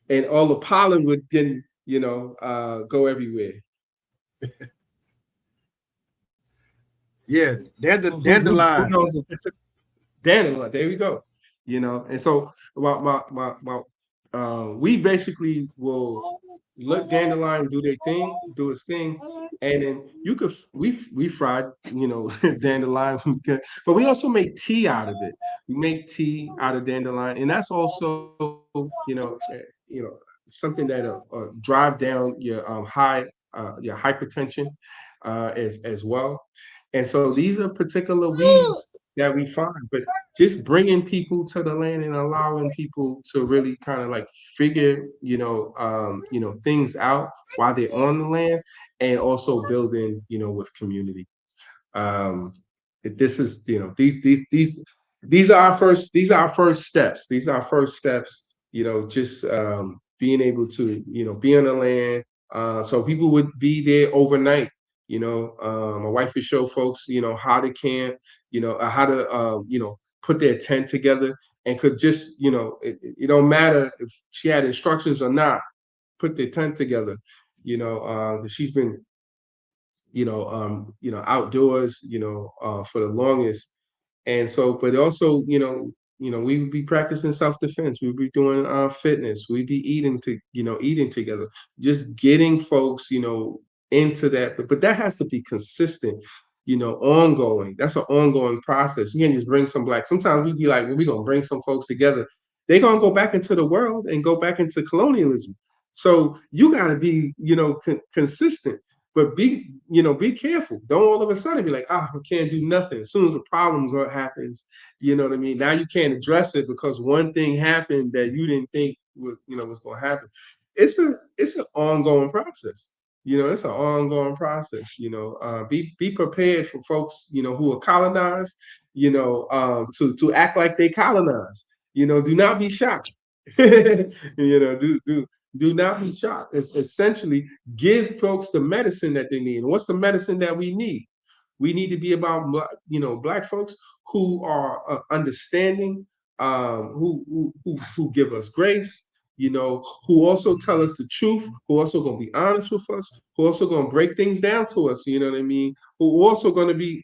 and all the pollen would then, go everywhere. Yeah, Who dandelion. knows if it's a dandelion? There we go. And so we basically will let dandelion do their thing, do its thing, and then we fried, dandelion, but we also make tea out of it. We make tea out of dandelion, and that's also, something that drive down your hypertension, as well. And so these are particular weeds that we find, but just bringing people to the land and allowing people to really kind of like figure, things out while they're on the land, and also building, with community. Um, this is, these are our first steps. These are our first steps, just, being able to, be on the land. So people would be there overnight. My wife would show folks, how to camp, how to, put their tent together, and could just, it don't matter if she had instructions or not, put their tent together. She's been, outdoors, for the longest. And so, but also, we would be practicing self-defense. We'd be doing fitness. We'd be eating together. Just getting folks, into that. But that has to be consistent, ongoing. That's an ongoing process. You can't just bring some black. Sometimes we'd be like, well, we're gonna bring some folks together. They're gonna go back into the world and go back into colonialism. So you gotta be, consistent. But be careful. Don't all of a sudden be like, I can't do nothing. As soon as a problem happens, you know what I mean? Now you can't address it because one thing happened that you didn't think was going to happen. It's an ongoing process. It's an ongoing process. Be prepared for folks, who are colonized, to act like they colonized. Do not be shocked. Do not be shocked. It's essentially give folks the medicine that they need. And what's the medicine that we need? We need to be about black folks who are understanding, who give us grace, who also tell us the truth, who also gonna be honest with us, who also gonna break things down to us, you know what I mean? Who also gonna be,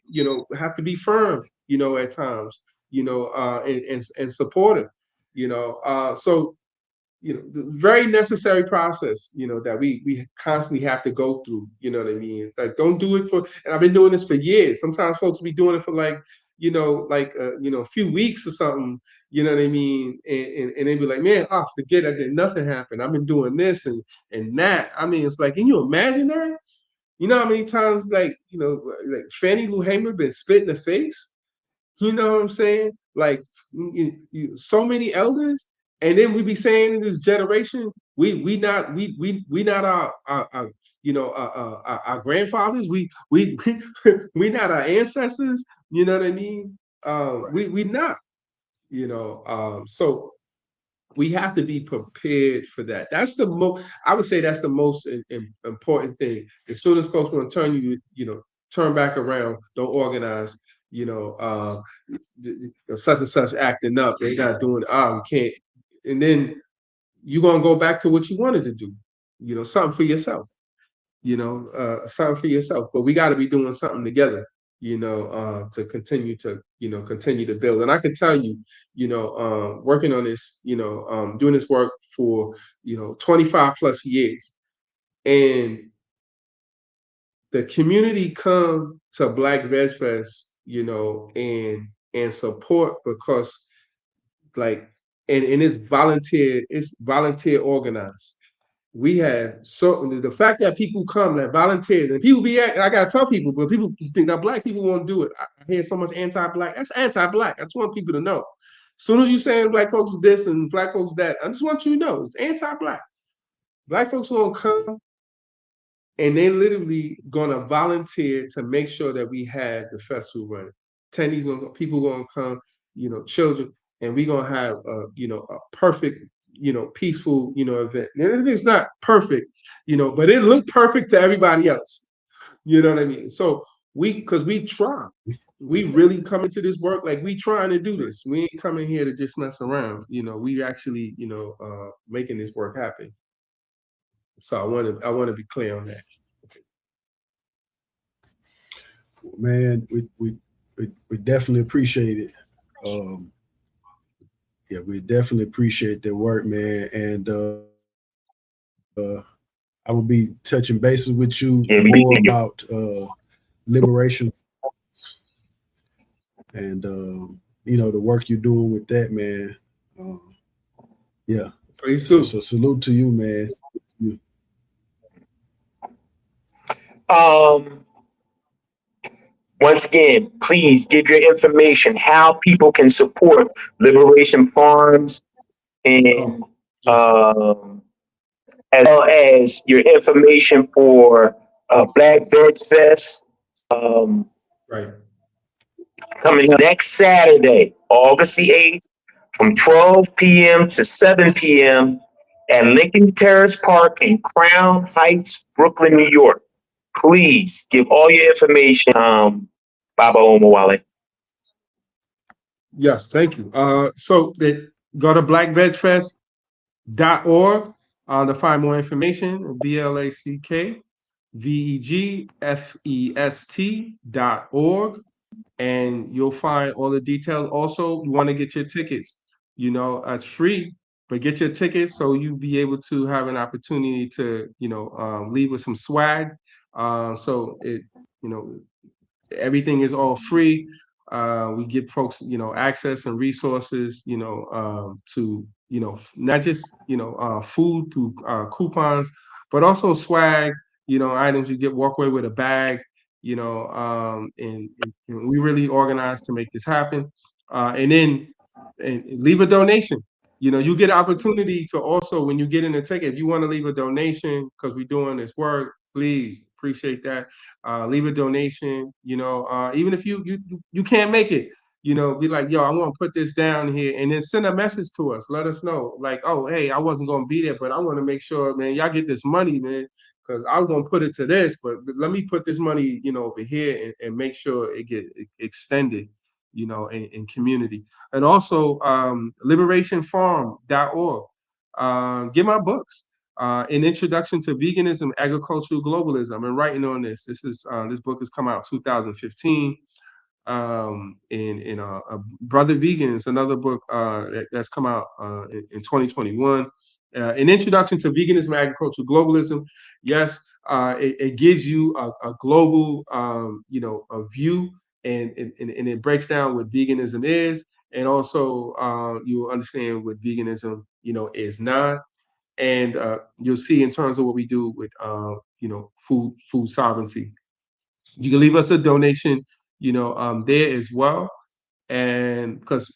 have to be firm, at times, and supportive, so the very necessary process, that we constantly have to go through, you know what I mean? Like, don't do it and I've been doing this for years. Sometimes folks be doing it for a few weeks or something, you know what I mean? And they be like, man, forget I did nothing happen. I've been doing this and that. I mean, it's like, can you imagine that? You know how many times, like Fannie Lou Hamer been spit in the face? You know what I'm saying? Like, so many elders, and then we be saying in this generation, we not our grandfathers. We not our ancestors. You know what I mean? We not. So we have to be prepared for that. That's the most. I would say that's the most important thing. As soon as folks want to turn back around, don't organize. Such and such acting up. They're not doing. We can't. And then you're gonna go back to what you wanted to do. Something for yourself. Something for yourself. But we got to be doing something together. To continue to build. And I can tell you, working on this, doing this work for 25 plus years, and the community come to Black Veg Fest, and support because, like, and it's volunteer organized. We have the fact that people come, that volunteers, and people I gotta tell people, but people think that Black people won't do it. I hear so much anti-Black. That's anti-Black. I just want people to know. As soon as you saying Black folks this and Black folks that, I just want you to know it's anti-Black. Black folks gonna come, and they literally gonna volunteer to make sure that we had the festival running. People gonna come, children, and we gonna have a perfect, peaceful, event. And it's not perfect, but it looked perfect to everybody else. You know what I mean? So because we try, we really come into this work like we trying to do this. We ain't coming here to just mess around. We actually, making this work happen. So I want to be clear on that. Man, we definitely appreciate it. Yeah, we definitely appreciate their work, man. And I will be touching bases with you more about liberation and the work you're doing with that, man. Yeah. So salute to you, man. Once again, please give your information, how people can support Liberation Farms, and as well as your information for Black Veg Fest. Right. Coming next Saturday, August the 8th, from 12 p.m. to 7 p.m. at Lincoln Terrace Park in Crown Heights, Brooklyn, New York. Please give all your information, Baba Omowale. Yes, thank you. So go to blackvegfest.org to find more information. BLACK VEGFEST.org, and you'll find all the details. Also, you want to get your tickets. It's free, but get your tickets so you'll be able to have an opportunity to, leave with some swag. So you know, everything is all free. We give folks, access and resources, to, not just, food through coupons, but also swag, items you get, walk away with a bag, and we really organized to make this happen. And then leave a donation. You get an opportunity to also, when you get in the ticket, if you want to leave a donation because we're doing this work, please appreciate that. Leave a donation. Even if you can't make it, be like, yo, I want to put this down here, and then send a message to us. Let us know, like, oh, hey, I wasn't gonna be there, but I want to make sure, man, y'all get this money, man, because I was gonna put it to this, but let me put this money, over here, and make sure it get extended, in community. And also liberationfarm.org. Get my books. An Introduction to Veganism, Agricultural Globalism. I'm writing on this. This book has come out 2015. Brotha Vegan is another book that's come out in 2021. An Introduction to Veganism, Agricultural Globalism. Yes, it gives you a global, a view, and it breaks down what veganism is, and also you'll understand what veganism, is not. And you'll see in terms of what we do with food sovereignty. You can leave us a donation, there as well, and because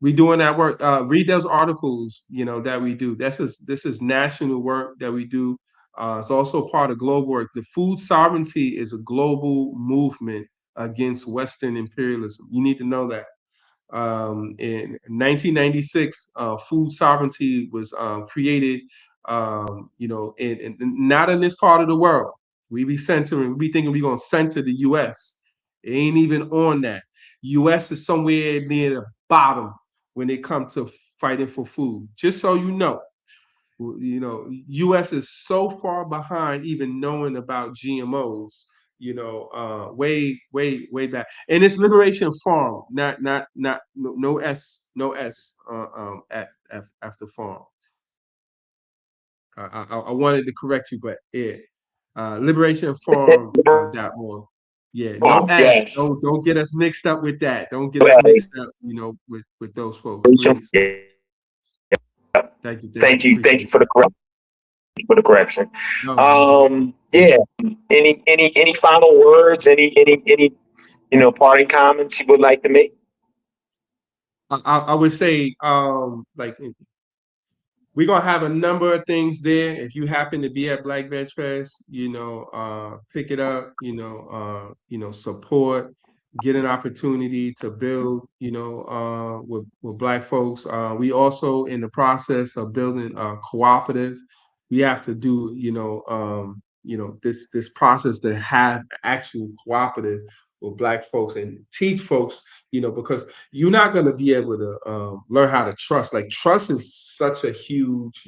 we doing that work. Read those articles, that we do. This is national work that we do. It's also part of global work. The food sovereignty is a global movement against Western imperialism. You need to know that. In 1996, food sovereignty was created, in not in this part of the world. We be thinking we're going to center the U.S. It ain't even on that. U.S. is somewhere near the bottom when it comes to fighting for food. Just so you know, U.S. is so far behind even knowing about GMOs. Way back, and it's Liberation Farm, not no S, after farm. I wanted to correct you, but yeah, liberationfarm.org. Yeah, no S. Yes. Don't get us mixed up with that. Don't get us mixed up, with those folks, please. Thank you. Thank you Appreciate for the correction. No. Yeah. Any final words? Any parting comments you would like to make? I would say, like, we're gonna have a number of things there. If you happen to be at Black Veg Fest, pick it up, support, get an opportunity to build, with Black folks. We also in the process of building a cooperative. We have to do, this process to have actual cooperative with Black folks and teach folks, because you're not going to be able to learn how to trust. Like, trust is such a huge,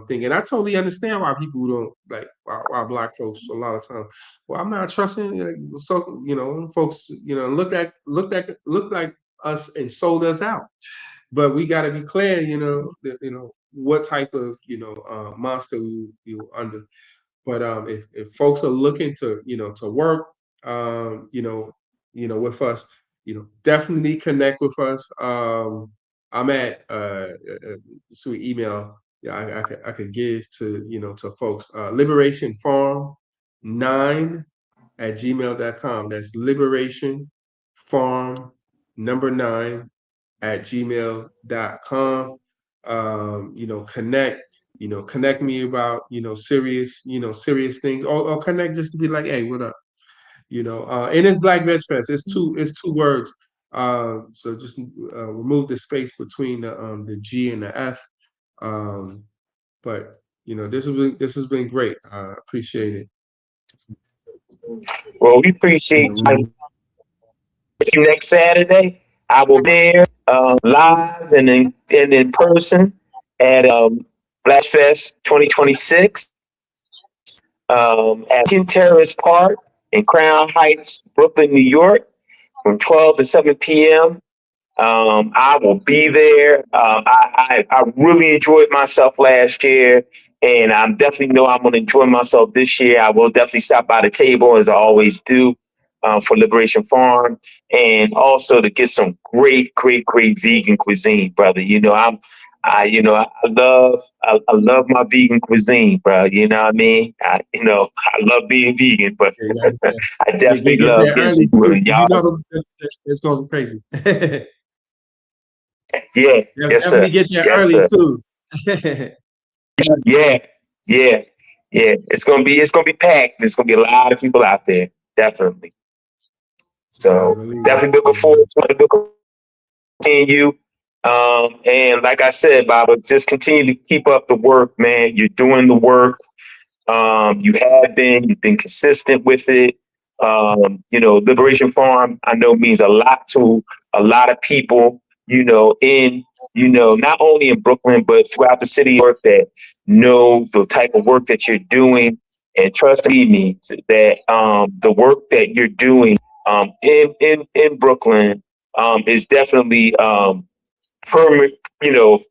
thing. And I totally understand why people don't like, why Black folks a lot of times, well, I'm not trusting. So, folks, look like us and sold us out. But we got to be clear, what type of, monster we under. But if folks are looking to, to work, with us, definitely connect with us. I'm at sweet email. Yeah, I could give to, to folks. Liberation Farm 9@gmail.com. That's Liberation Farm number 9@gmail.com. Connect. Connect me about, serious things, or connect just to be like, hey, what up? And it's Black Veg Fest. It's two words. So just remove the space between the G and the F. But this has been great. Appreciate it. Well, we appreciate you. Next Saturday, I will be there live and in person at Black Fest 2026. at Beacon Terrace Park in Crown Heights, Brooklyn, New York, from 12 to 7 p.m. I will be there. I really enjoyed myself last year, and I definitely know I'm going to enjoy myself this year. I will definitely stop by the table as I always do for Liberation Farm, and also to get some great vegan cuisine, brother. I love my vegan cuisine, bro. You know what I mean? I love being vegan, but Yeah, you gotta I definitely get love there getting early some too, good. 'cause you Y'all, know it's gonna be crazy. yeah, yes, Definitely sir. get there Yes, early sir. too. Yeah, yeah, yeah. It's gonna be packed. There's gonna be a lot of people out there. Definitely. I So believe it. definitely looking forward to seeing you. And like I said, Baba, just continue to keep up the work, man. You're doing the work. You've been consistent with it. Liberation Farm, I know means a lot to a lot of people, not only in Brooklyn, but throughout the city of New York that know the type of work that you're doing. And trust me that the work that you're doing in Brooklyn is definitely perme- you know,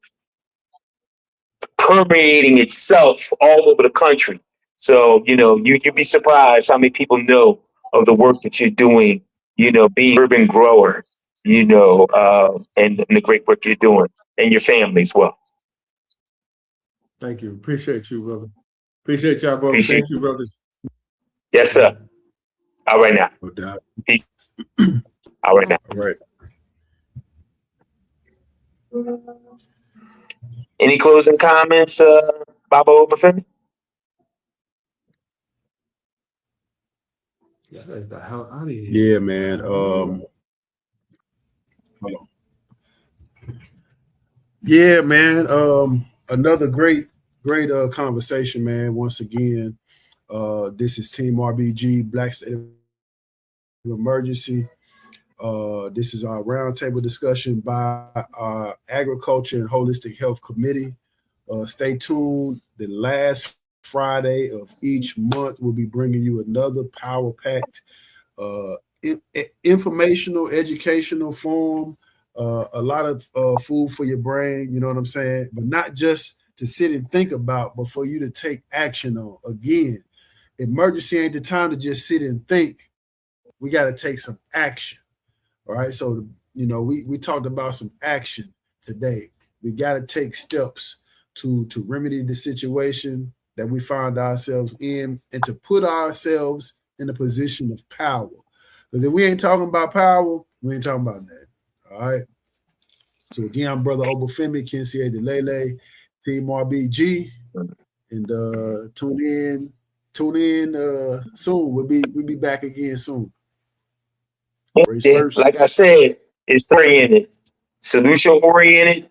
permeating itself all over the country. So, you'd be surprised how many people know of the work that you're doing, being an urban grower, and the great work you're doing and your family as well. Thank you. Appreciate you, brother. Appreciate y'all both. Appreciate Thank you, brothers. Yes, sir. All right now. No doubt. Peace. All right now. All right. Any closing comments, Baba Obafemi? Yeah, the hell out of here. Yeah, man. Hold on. Yeah, man. Another great conversation, man. Once again, this is Team RBG, Black State of Emergency. This is our roundtable discussion by our Agriculture and Holistic Health Committee. Stay tuned. The last Friday of each month, we'll be bringing you another power-packed informational, educational forum. A lot of food for your brain, you know what I'm saying? But not just to sit and think about, but for you to take action on. Again, emergency ain't the time to just sit and think. We got to take some action. All right. So, we talked about some action today. We got to take steps to remedy the situation that we find ourselves in and to put ourselves in a position of power. Because if we ain't talking about power, we ain't talking about that. All right. So again, I'm Brother Obafemi, Kinsie Delele, Team RBG, and tune in soon. We'll be back again soon. Race Yeah, first. like I said, it's oriented, solution oriented.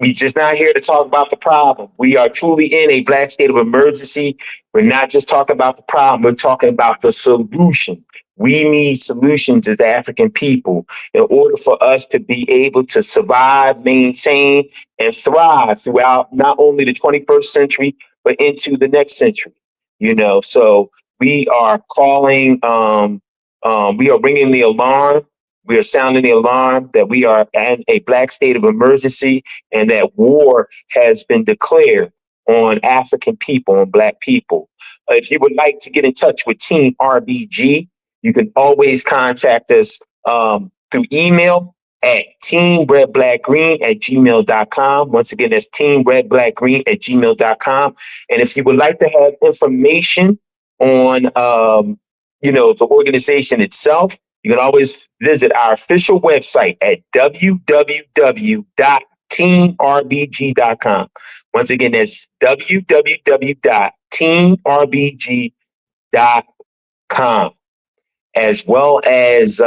We just not here to talk about the problem. We are truly in a Black state of emergency. We're not just talking about the problem. We're talking about the solution. We need solutions as African people in order for us to be able to survive, maintain, and thrive throughout not only the 21st century, but into the next century. So we are calling. We are ringing the alarm. We are sounding the alarm that we are in a Black state of emergency and that war has been declared on African people, on Black people. If you would like to get in touch with Team RBG, you can always contact us through email at teamredblackgreen@gmail.com. Once again, that's teamredblackgreen@gmail.com. And if you would like to have information on the organization itself, you can always visit our official website at www.teambg.com. Once again, that's www.teambg.com. As well as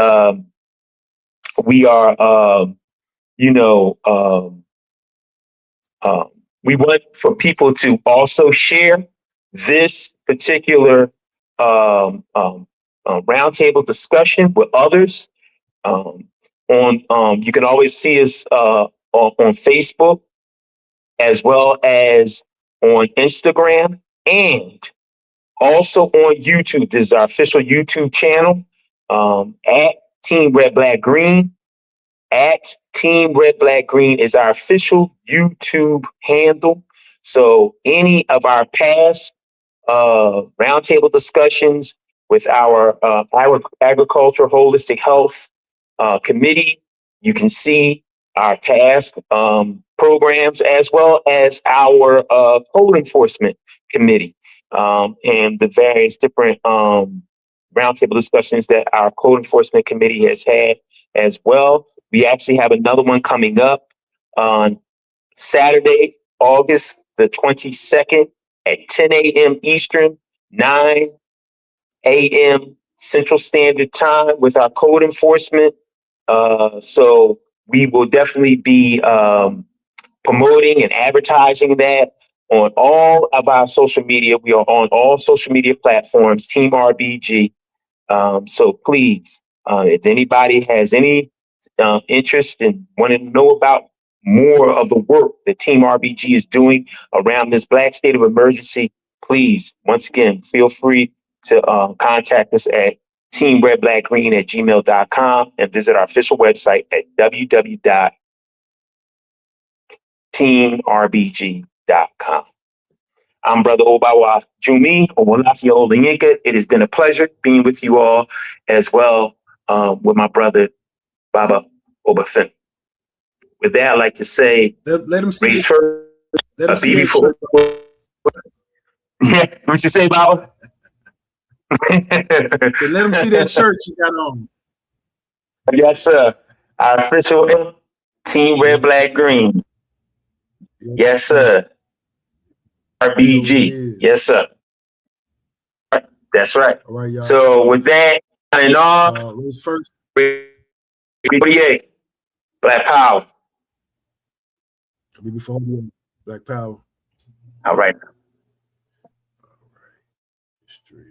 we are, we want for people to also share this particular roundtable discussion with others. You can always see us on Facebook as well as on Instagram. And also on YouTube, this is our official YouTube channel, at Team Red Black Green. At Team Red Black Green is our official YouTube handle. So any of our past roundtable discussions with our agriculture holistic health committee, you can see our past programs as well as our code enforcement committee, and the various different roundtable discussions that our code enforcement committee has had as well. We actually have another one coming up on Saturday, August the 22nd at 10 a.m. Eastern, 9 a.m. Central Standard Time with our code enforcement. So we will definitely be promoting and advertising that on all of our social media. We are on all social media platforms, Team RBG. So please, if anybody has any interest in wanting to know about more of the work that Team RBG is doing around this Black state of emergency, please, once again, feel free to contact us at teamredblackgreen@gmail.com and visit our official website at www.teamrbg.com. I'm Brother Omowale Adewale. It has been a pleasure being with you all, as well with my brother Baba Obafen. With that, I'd like to say, let him see race that, first, let him see be that before. shirt. What you say, Baba? So let him see that shirt you got on. Yes, sir. Our official Team Red, Black, Green. Yes, sir. RBG. Yes, sir. That's right. All right, y'all. So with that, signing off. Race first. 48. Black Power. Before Black Power. All right. Street.